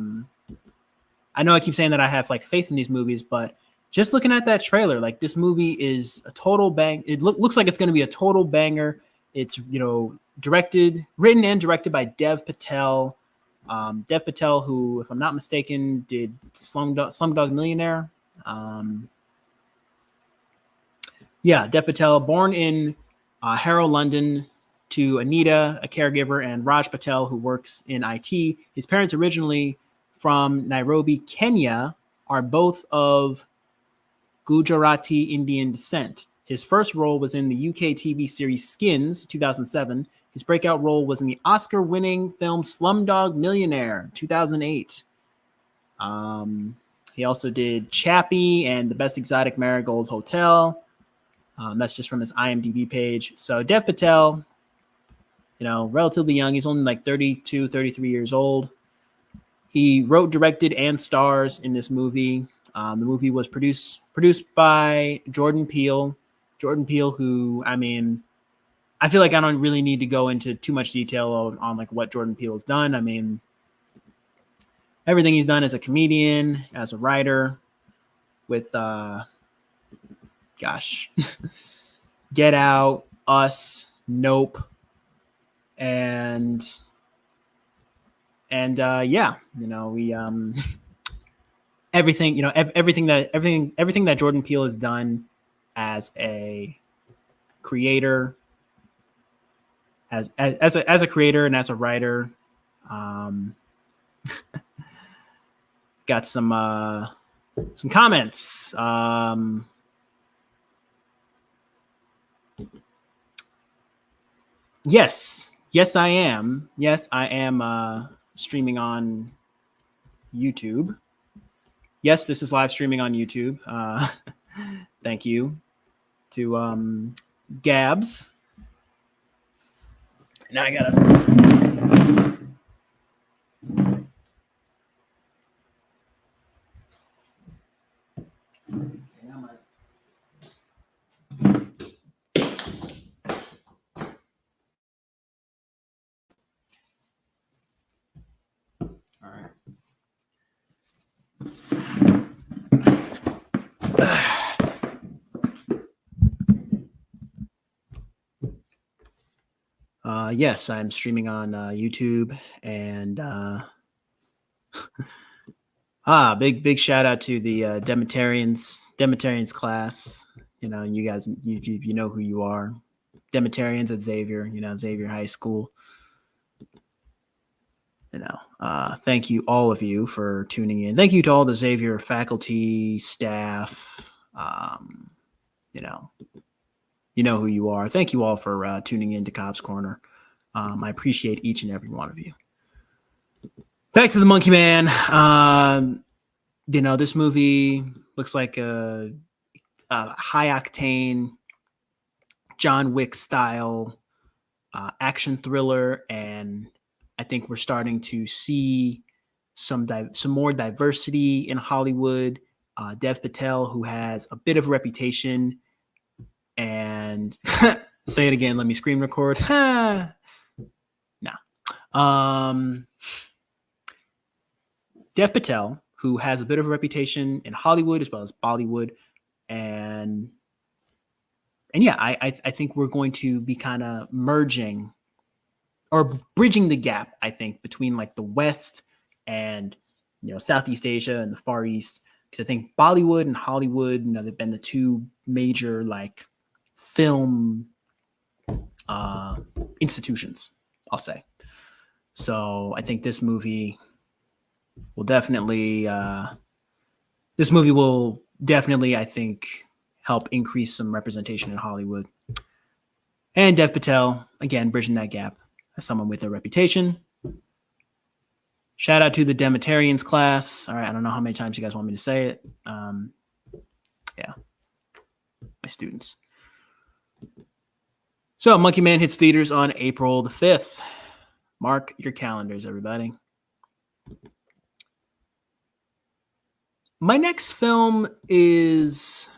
know I keep saying that I have like faith in these movies, but just looking at that trailer, like this movie is a total bang. It looks like it's going to be a total banger. It's, written and directed by Dev Patel. Dev Patel, who, if I'm not mistaken, did Slumdog Millionaire. Dev Patel, born in Harrow, London, to Anita, a caregiver, and Raj Patel, who works in IT. His parents, originally from Nairobi, Kenya, are both of Gujarati Indian descent. His first role was in the UK TV series Skins, 2007. His breakout role was in the Oscar-winning film Slumdog Millionaire, 2008. He also did Chappie and The Best Exotic Marigold Hotel. That's just from his IMDb page. So Dev Patel, relatively young. He's only like 32, 33 years old. He wrote, directed, and stars in this movie. The movie was produced by Jordan Peele. Jordan Peele, who, I mean, I feel like I don't really need to go into too much detail on like what Jordan Peele has done. I mean, everything he's done as a comedian, as a writer, with Get Out, Us, Nope, and we everything that Jordan Peele has done as a creator as a creator and as a writer. Got some comments. Yes, I am. Yes, I am streaming on YouTube. Yes, this is live streaming on YouTube. Thank you to Gabs. Now I gotta. All right. Yes, I'm streaming on YouTube, and big shout out to the Demetarians class. You know, you guys, you know who you are. Demetarians at Xavier, Xavier High School. Thank you, all of you, for tuning in. Thank you to all the Xavier faculty, staff. You know who you are. Thank you all for tuning in to Cobbs Corner. I appreciate each and every one of you. Back to the Monkey Man. This movie looks like a high octane John Wick style action thriller, and I think we're starting to see some more diversity in Hollywood. Dev Patel, who has a bit of reputation, and say it again. Let me screen record. No. Dev Patel, who has a bit of a reputation in Hollywood as well as Bollywood, and yeah, I think we're going to be kind of merging or bridging the gap, I think, between like the West and Southeast Asia and the Far East, because I think Bollywood and Hollywood, they've been the two major like film institutions, I'll say. So I think this movie will definitely, I think, help increase some representation in Hollywood. And Dev Patel, again, bridging that gap as someone with a reputation. Shout out to the Demetarians class. All right, I don't know how many times you guys want me to say it. Yeah, my students. So Monkey Man hits theaters on April the 5th. Mark your calendars, everybody. My next film is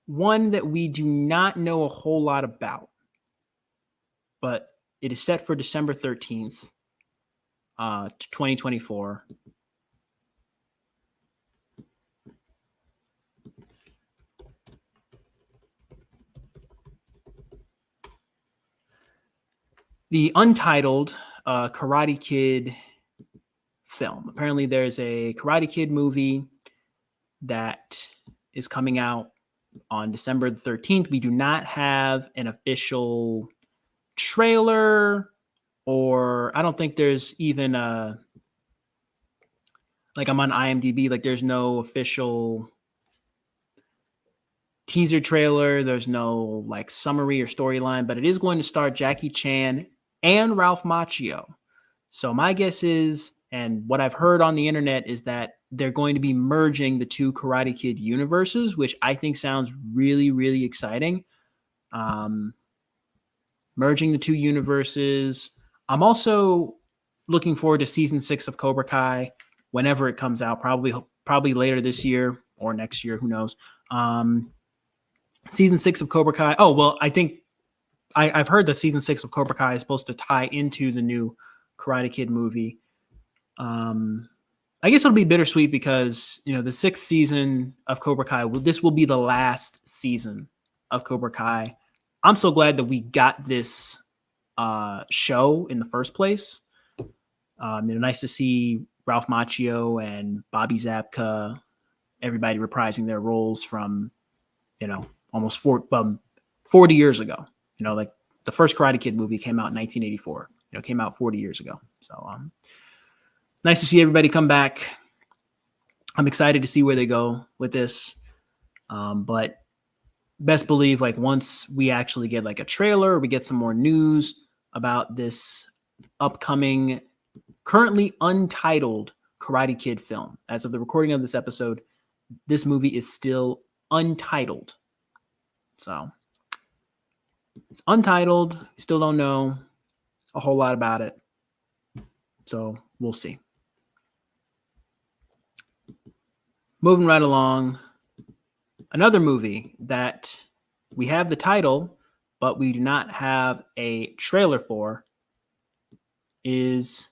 one that we do not know a whole lot about, but it is set for December 13th, 2024. The untitled Karate Kid film. Apparently there's a Karate Kid movie that is coming out on December the 13th. We do not have an official trailer, or I don't think there's even a, like, I'm on IMDb, like there's no official teaser trailer. There's no like summary or storyline, but it is going to star Jackie Chan and Ralph Macchio. So my guess is, and what I've heard on the internet, is that they're going to be merging the two Karate Kid universes, which I think sounds really, really exciting. Merging the two universes. I'm also looking forward to season 6 of Cobra Kai whenever it comes out, probably later this year or next year, who knows. Season 6 of Cobra Kai. Oh, well, I think I've heard that season 6 of Cobra Kai is supposed to tie into the new Karate Kid movie. I guess it'll be bittersweet because, the 6th season of Cobra Kai, this will be the last season of Cobra Kai. I'm so glad that we got this show in the first place. Nice to see Ralph Macchio and Bobby Zabka, everybody reprising their roles from, almost 40 years ago. Like the first Karate Kid movie came out in 1984. Came out 40 years ago. So nice to see everybody come back. I'm excited to see where they go with this. But best believe, like, once we actually get like a trailer, we get some more news about this upcoming, currently untitled Karate Kid film. As of the recording of this episode, this movie is still untitled. So it's untitled. Still don't know a whole lot about it. So we'll see. Moving right along. Another movie that we have the title, but we do not have a trailer for, is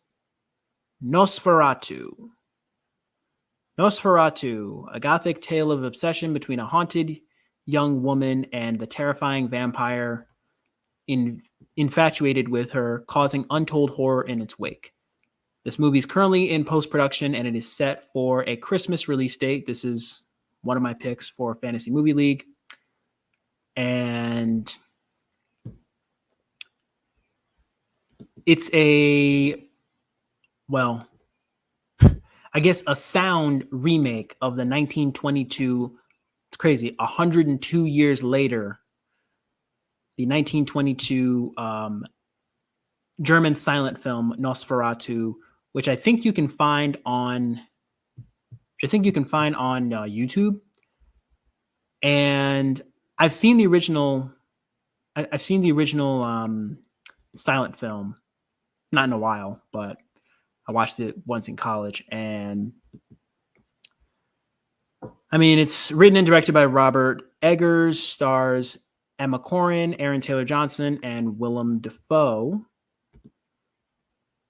Nosferatu. Nosferatu, a gothic tale of obsession between a haunted young woman and the terrifying vampire infatuated with her, causing untold horror in its wake. This movie is currently in post-production, and it is set for a Christmas release date. This is one of my picks for Fantasy Movie League. And it's I guess a sound remake of the 1922, it's crazy, 102 years later, the 1922 German silent film Nosferatu, which I think you can find on YouTube. And I've seen the original silent film, not in a while, but I watched it once in college. And I mean, it's written and directed by Robert Eggers, stars Emma Corrin, Aaron Taylor Johnson, and Willem Dafoe.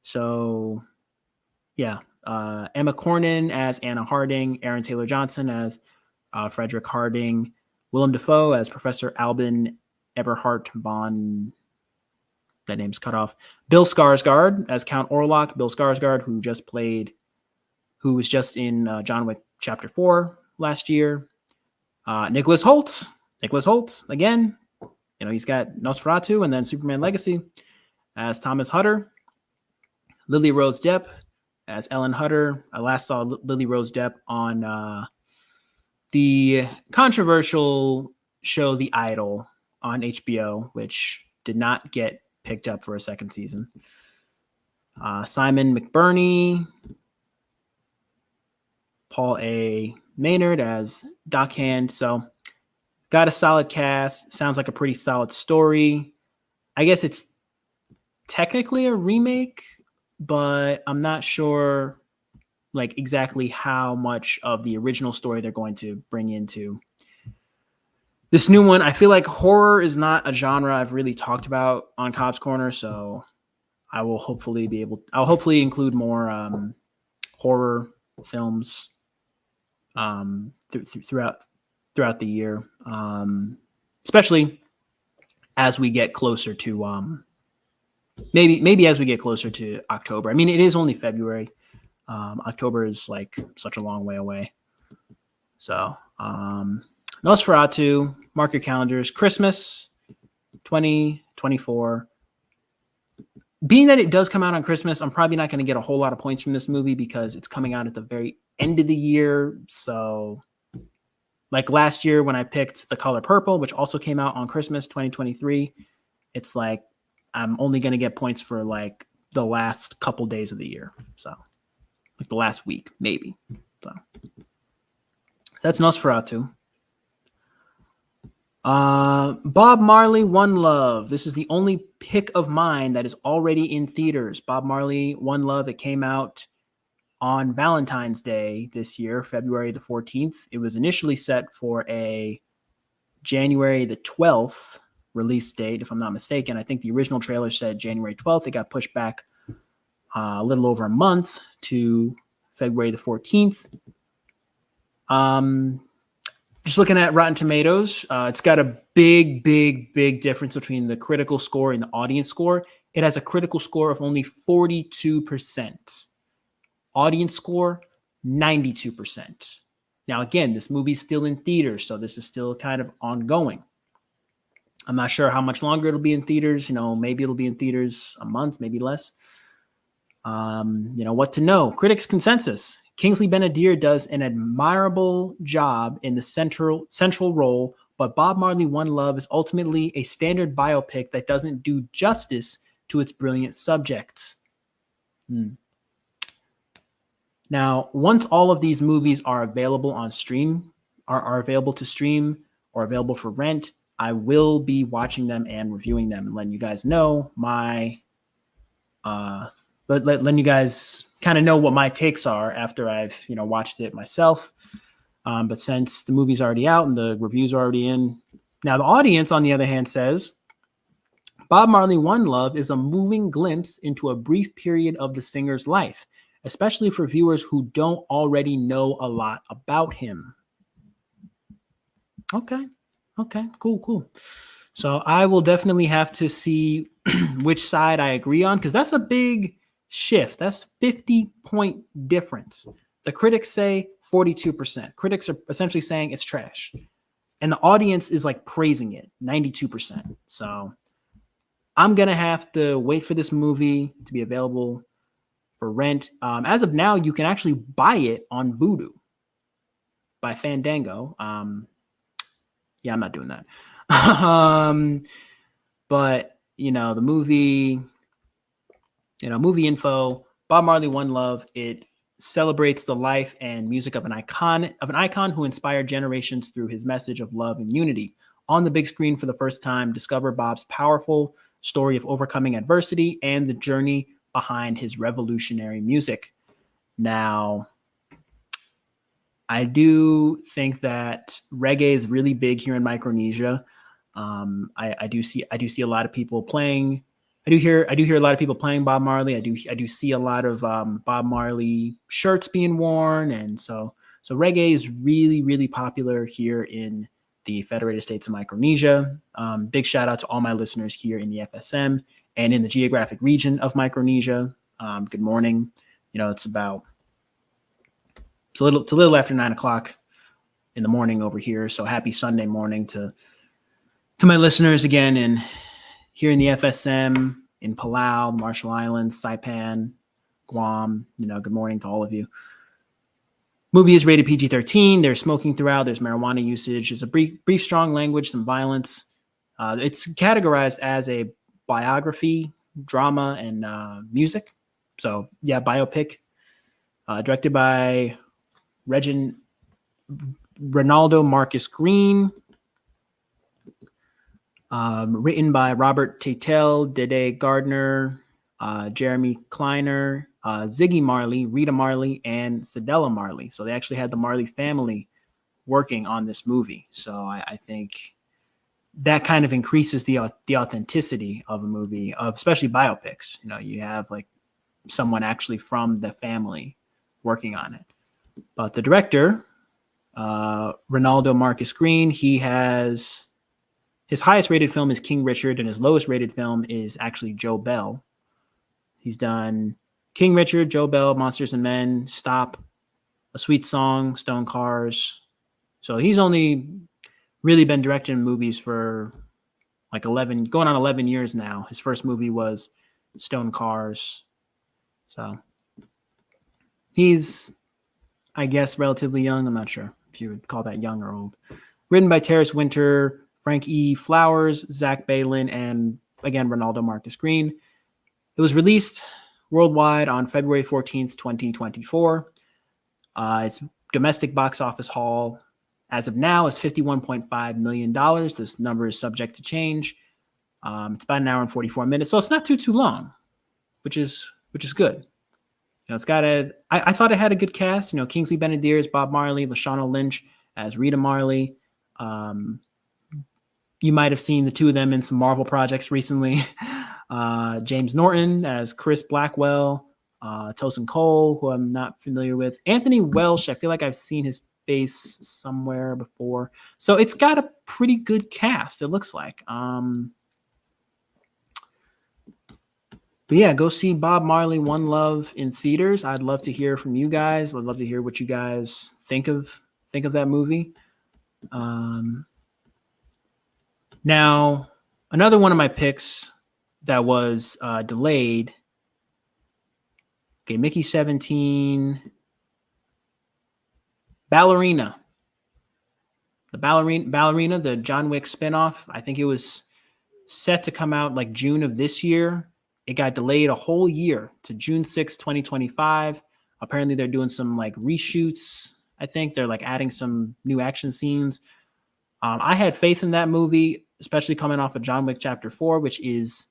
So, yeah, Emma Corrin as Anna Harding, Aaron Taylor Johnson as Frederick Harding, Willem Dafoe as Professor Albin Eberhard von, that name's cut off, Bill Skarsgård as Count Orlok, Bill Skarsgård, who was just in John Wick Chapter 4 last year. Nicholas Hoult again. He's got Nosferatu and then Superman Legacy as Thomas Hutter. Lily Rose Depp as Ellen Hutter. I last saw Lily Rose Depp on the controversial show The Idol on HBO, which did not get picked up for a second season. Simon McBurney, Paul A. Maynard as Doc Hand. So got a solid cast. Sounds like a pretty solid story. I guess it's technically a remake, but I'm not sure like exactly how much of the original story they're going to bring into this new one. I feel like horror is not a genre I've really talked about on Cobbs Corner, so I will hopefully include more horror films throughout the year, especially as we get closer to maybe as we get closer to October. I mean, it is only February. October is like such a long way away. So Nosferatu, mark your calendars, Christmas 2024. Being that it does come out on Christmas, I'm probably not going to get a whole lot of points from this movie because it's coming out at the very end of the year. So like last year when I picked The Color Purple, which also came out on Christmas 2023, it's like I'm only going to get points for like the last couple days of the year. So like the last week, maybe. So that's Nosferatu. Bob Marley, One Love. This is the only pick of mine that is already in theaters. Bob Marley, One Love. It came out on Valentine's Day this year, February the 14th. It was initially set for a January the 12th release date, if I'm not mistaken. I think the original trailer said January 12th. It got pushed back a little over a month to February the 14th. Just looking at Rotten Tomatoes, it's got a big difference between the critical score and the audience score. It has a critical score of only 42%. Audience score, 92%. Now, again, this movie is still in theaters, so this is still kind of ongoing. I'm not sure how much longer it'll be in theaters. Maybe it'll be in theaters a month, maybe less. What to know. Critics' consensus. Kingsley Ben-Adir does an admirable job in the central role, but Bob Marley One Love is ultimately a standard biopic that doesn't do justice to its brilliant subjects. Now, once all of these movies are available on stream, are available to stream or available for rent, I will be watching them and reviewing them and letting you guys know my letting you guys kind of know what my takes are after I've watched it myself. But since the movie's already out and the reviews are already in, now the audience, on the other hand, says Bob Marley One Love is a moving glimpse into a brief period of the singer's life, especially for viewers who don't already know a lot about him. Okay, cool. So I will definitely have to see which side I agree on, because that's a big shift. That's 50-point difference. The critics say 42%. Critics are essentially saying it's trash. And the audience is like praising it, 92%. So I'm going to have to wait for this movie to be available for rent. As of now, you can actually buy it on Vudu by Fandango. Yeah, I'm not doing that. But the movie, movie info, Bob Marley One Love, it celebrates the life and music of an icon who inspired generations through his message of love and unity. On the big screen for the first time, discover Bob's powerful story of overcoming adversity and the journey behind his revolutionary music. Now, I do think that reggae is really big here in Micronesia. I do see a lot of people playing. I do hear a lot of people playing Bob Marley. I do see a lot of Bob Marley shirts being worn, and so reggae is really, really popular here in the Federated States of Micronesia. Big shout out to all my listeners here in the FSM and in the geographic region of Micronesia. Good morning. It's a little after 9:00 in the morning over here. So happy Sunday morning to my listeners again in here in the FSM, in Palau, Marshall Islands, Saipan, Guam. Good morning to all of you. Movie is rated PG-13. There's smoking throughout. There's marijuana usage. There's a brief, strong language, some violence. It's categorized as a biography, drama, and music. So yeah, biopic. Directed by Ronaldo Marcus Green. Written by Robert Tatel, Dede Gardner, Jeremy Kleiner, Ziggy Marley, Rita Marley, and Cedella Marley. So they actually had the Marley family working on this movie. So I think that kind of increases the authenticity of a movie, especially biopics. You have like someone actually from the family working on it. But the director, Ronaldo Marcus Green, he has... his highest rated film is King Richard, and his lowest rated film is actually Joe Bell. He's done King Richard, Joe Bell, Monsters and Men, Stop, A Sweet Song, Stone Cars. So he's only really been directing movies for like going on 11 years now. His first movie was Stone Cars. So he's, I guess, relatively young. I'm not sure if you would call that young or old. Written by Terrence Winter, Frank E. Flowers, Zach Balin, and again, Ronaldo Marcus Green. It was released worldwide on February 14th, 2024. Its domestic box office haul as of now is $51.5 million. This number is subject to change. It's about an hour and 44 minutes, so it's not too long, which is good. It's got I thought it had a good cast. Kingsley Ben-Adir as Bob Marley, Lashana Lynch as Rita Marley. You might have seen the two of them in some Marvel projects recently. James Norton as Chris Blackwell, Tosin Cole, who I'm not familiar with. Anthony Welsh, I feel like I've seen his face somewhere before. So it's got a pretty good cast, it looks like. But yeah, go see Bob Marley One Love in theaters. I'd love to hear from you guys. I'd love to hear what you guys think of that movie. Now, Another one of my picks that was delayed. Okay, Mickey 17. Ballerina. The Ballerina, the John Wick spinoff. I think it was set to come out like June of this year. It got delayed a whole year to June 6, 2025. Apparently they're doing some like reshoots. I think they're like adding some new action scenes. I had faith in that movie, especially coming off of John Wick Chapter 4, which is,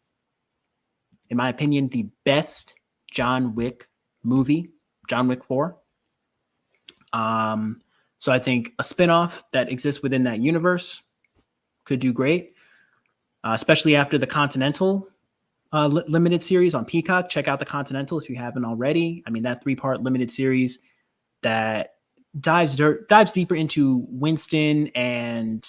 in my opinion, the best John Wick movie, John Wick 4. So I think a spinoff that exists within that universe could do great, especially after the Continental limited series on Peacock. Check out the Continental if you haven't already. I mean, that 3-part limited series that dives deeper into Winston and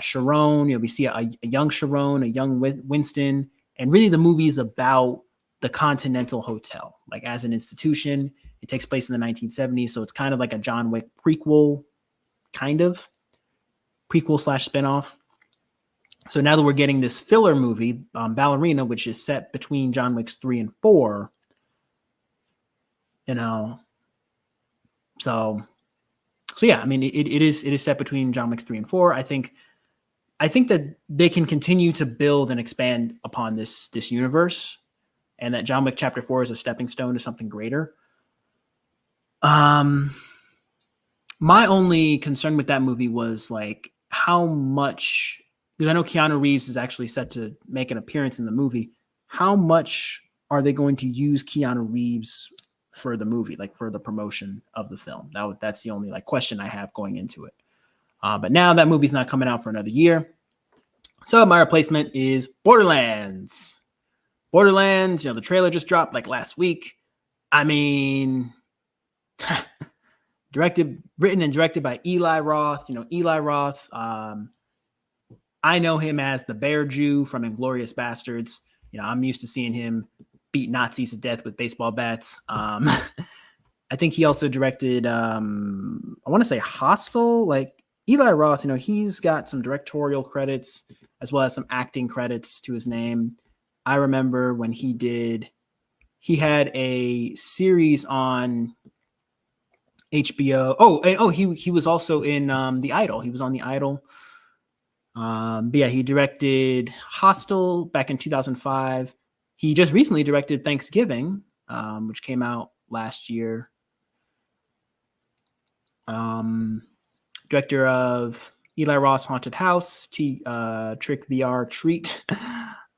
Sharon. We see a young Sharon, a young Winston, and really the movie is about the Continental Hotel, like as an institution. It takes place in the 1970s, so it's kind of like a John Wick prequel, / spinoff. So now that we're getting this filler movie, Ballerina, which is set between John Wick's 3 and 4, so yeah, I mean, it is set between John Wick's 3 and 4. I think that they can continue to build and expand upon this universe, and that John Wick Chapter 4 is a stepping stone to something greater. My only concern with that movie was like how much, because I know Keanu Reeves is actually set to make an appearance in the movie. How much are they going to use Keanu Reeves for the movie, like for the promotion of the film? That's the only like question I have going into it. But now that movie's not coming out for another year. So my replacement is Borderlands. Borderlands, the trailer just dropped like last week. I mean, written and directed by Eli Roth. Eli Roth, I know him as the Bear Jew from Inglourious Bastards. I'm used to seeing him beat Nazis to death with baseball bats. I think he also directed, I want to say Hostel. Like Eli Roth, he's got some directorial credits as well as some acting credits to his name. I remember when he had a series on HBO. He was also in The Idol. He was on The Idol. But yeah, he directed Hostel back in 2005. He just recently directed Thanksgiving, which came out last year. Director of Eli Roth's Haunted House, Trick VR Treat.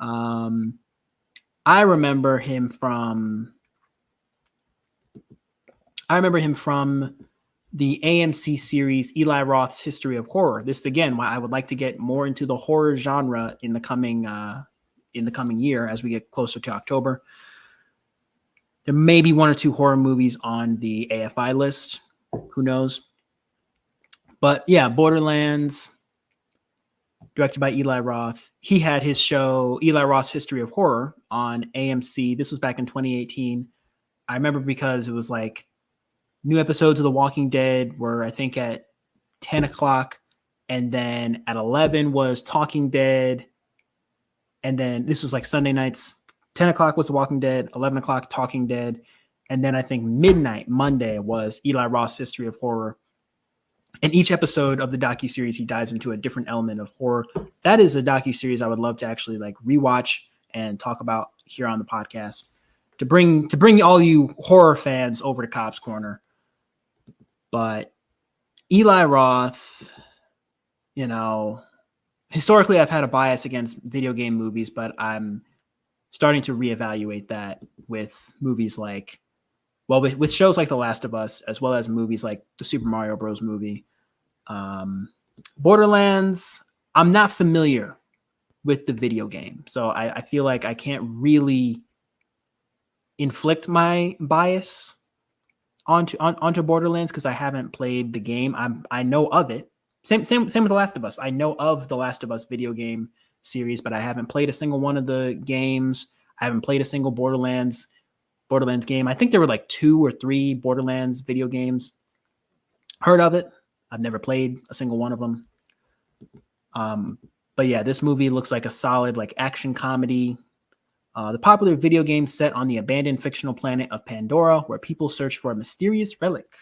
I remember him from the AMC series Eli Roth's History of Horror. This again, why I would like to get more into the horror genre in the coming year as we get closer to October. There may be 1 or 2 horror movies on the AFI list. Who knows? But yeah, Borderlands, directed by Eli Roth. He had his show Eli Roth's History of Horror on AMC. This was back in 2018. I remember because it was like new episodes of The Walking Dead were, I think, at 10 o'clock. And then at 11 was Talking Dead. And then this was like Sunday nights. 10 o'clock was The Walking Dead. 11 o'clock, Talking Dead. And then I think midnight Monday was Eli Roth's History of Horror. And each episode of the docuseries, he dives into a different element of horror. That is a docuseries I would love to actually like rewatch and talk about here on the podcast to bring all you horror fans over to Cobbs Corner. But Eli Roth, historically I've had a bias against video game movies, but I'm starting to reevaluate that with movies like, with shows like The Last of Us, as well as movies like the Super Mario Bros. Movie. Borderlands, I'm not familiar with the video game, so I feel like I can't really inflict my bias onto Borderlands because I haven't played the game. I know of it. Same with The Last of Us. I know of the Last of Us video game series, but I haven't played a single one of the games. I haven't played a single Borderlands game. I think there were like 2 or 3 Borderlands video games. Heard of it. I've never played a single one of them. But yeah, this movie looks like a solid like action comedy. The popular video game set on the abandoned fictional planet of Pandora, where people search for a mysterious relic.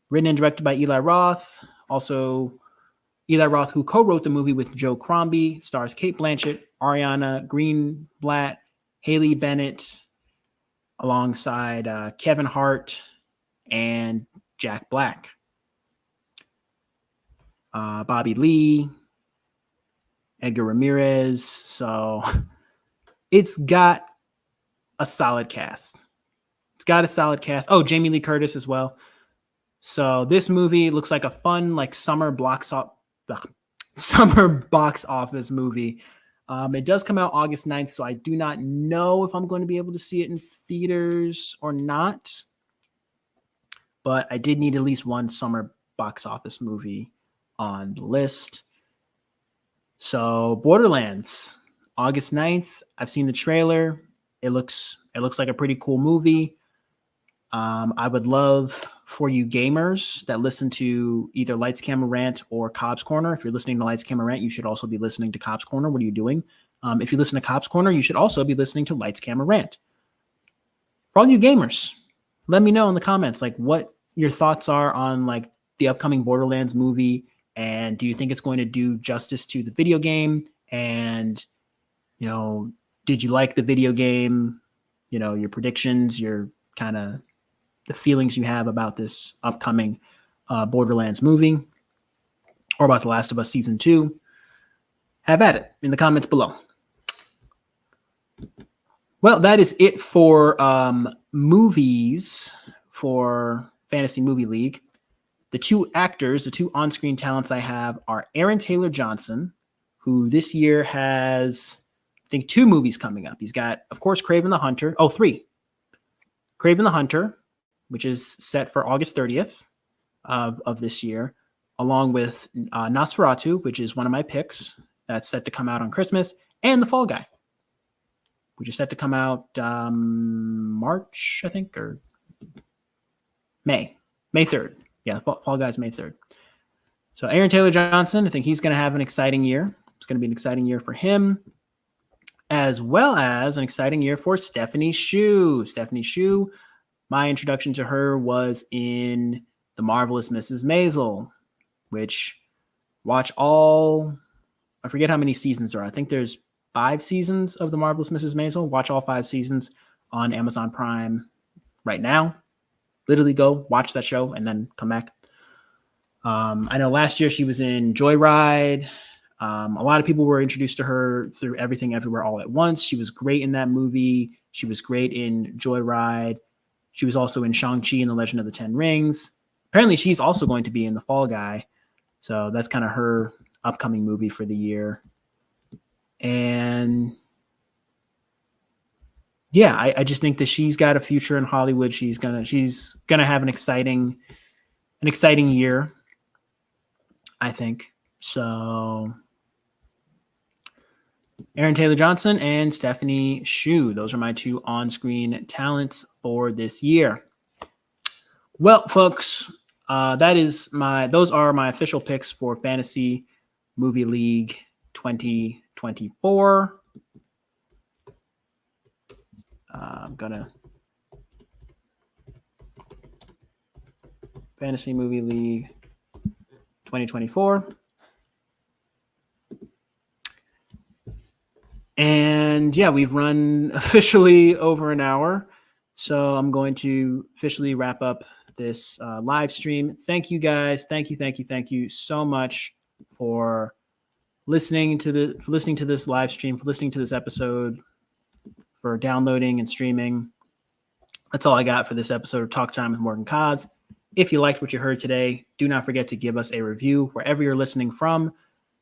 Written and directed by Eli Roth. Also, Eli Roth, who co-wrote the movie with Joe Crombie, stars Cate Blanchett, Ariana Greenblatt, Haley Bennett, alongside Kevin Hart and Jack Black. Bobby Lee, Edgar Ramirez. So it's got a solid cast. Oh, Jamie Lee Curtis as well. So this movie looks like a fun, like summer box office movie. It does come out August 9th, so I do not know if I'm going to be able to see it in theaters or not. But I did need at least one summer box office movie on the list. So Borderlands, August 9th. I've seen the trailer. It looks like a pretty cool movie. I would love for you gamers that listen to either Lights Camera Rant or Cobbs Corner. If you're listening to Lights Camera Rant, you should also be listening to Cobbs Corner. What are you doing? If you listen to Cobbs Corner, you should also be listening to Lights Camera Rant. For all you gamers, let me know in the comments like what your thoughts are on like the upcoming Borderlands movie, and do you think it's going to do justice to the video game? And did you like the video game? Your predictions, your kind of the feelings you have about this upcoming Borderlands movie or about The Last of Us Season 2, have at it in the comments below. Well, that is it for movies for Fantasy Movie League. The two on-screen talents I have are Aaron Taylor Johnson, who this year has, I think, 2 movies coming up. He's got, of course, Kraven the Hunter. Oh, 3. Kraven the Hunter, which is set for August 30th of this year, along with Nosferatu, which is one of my picks. That's set to come out on Christmas, and The Fall Guy, which is set to come out March, I think, or May 3rd. Yeah, Fall Guy's May 3rd. So Aaron Taylor Johnson, I think he's going to have an exciting year. It's going to be an exciting year for him, as well as an exciting year for Stephanie Hsu. Stephanie Hsu, my introduction to her was in The Marvelous Mrs. Maisel, which I forget how many seasons there are. I think there's 5 seasons of The Marvelous Mrs. Maisel. Watch all 5 seasons on Amazon Prime right now. Literally go watch that show and then come back. I know last year she was in Joyride. A lot of people were introduced to her through Everything Everywhere All at Once. She was great in that movie. She was great in Joyride. She was also in Shang-Chi and the Legend of the Ten Rings. Apparently she's also going to be in The Fall Guy. So that's kind of her upcoming movie for the year. And yeah, I just think that she's got a future in Hollywood. She's gonna have an exciting year, I think. So Aaron Taylor Johnson and Stephanie Hsu, those are my 2 on-screen talents for this year. Well, folks, those are my official picks for Fantasy Movie League 2024. I'm gonna Fantasy Movie League 2024. And yeah, we've run officially over an hour. So I'm going to officially wrap up this live stream. Thank you guys. Thank you so much for listening to this live stream, for listening to this episode, for downloading and streaming. That's all I got for this episode of Talk Time with Morgan Cobbs. If you liked what you heard today, do not forget to give us a review wherever you're listening from,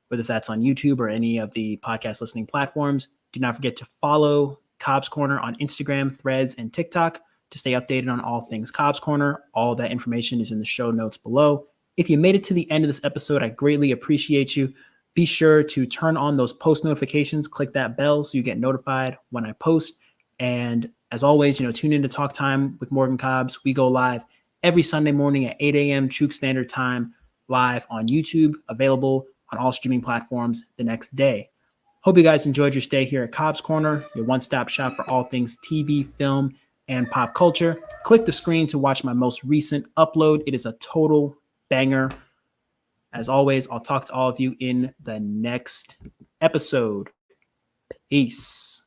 whether that's on YouTube or any of the podcast listening platforms. Do not forget to follow Cobbs Corner on Instagram, Threads, and TikTok to stay updated on all things Cobbs Corner. All that information is in the show notes below. If you made it to the end of this episode, I greatly appreciate you. Be sure to turn on those post notifications, click that bell so you get notified when I post. And as always, tune in to Talk Time with Morgan Cobbs. We go live every Sunday morning at 8 a.m. Chuk Standard Time. live on YouTube, available on all streaming platforms the next day. Hope you guys enjoyed your stay here at Cobbs Corner, your one-stop shop for all things TV, film, and pop culture. Click the screen to watch my most recent upload. It is a total banger. As always, I'll talk to all of you in the next episode. Peace.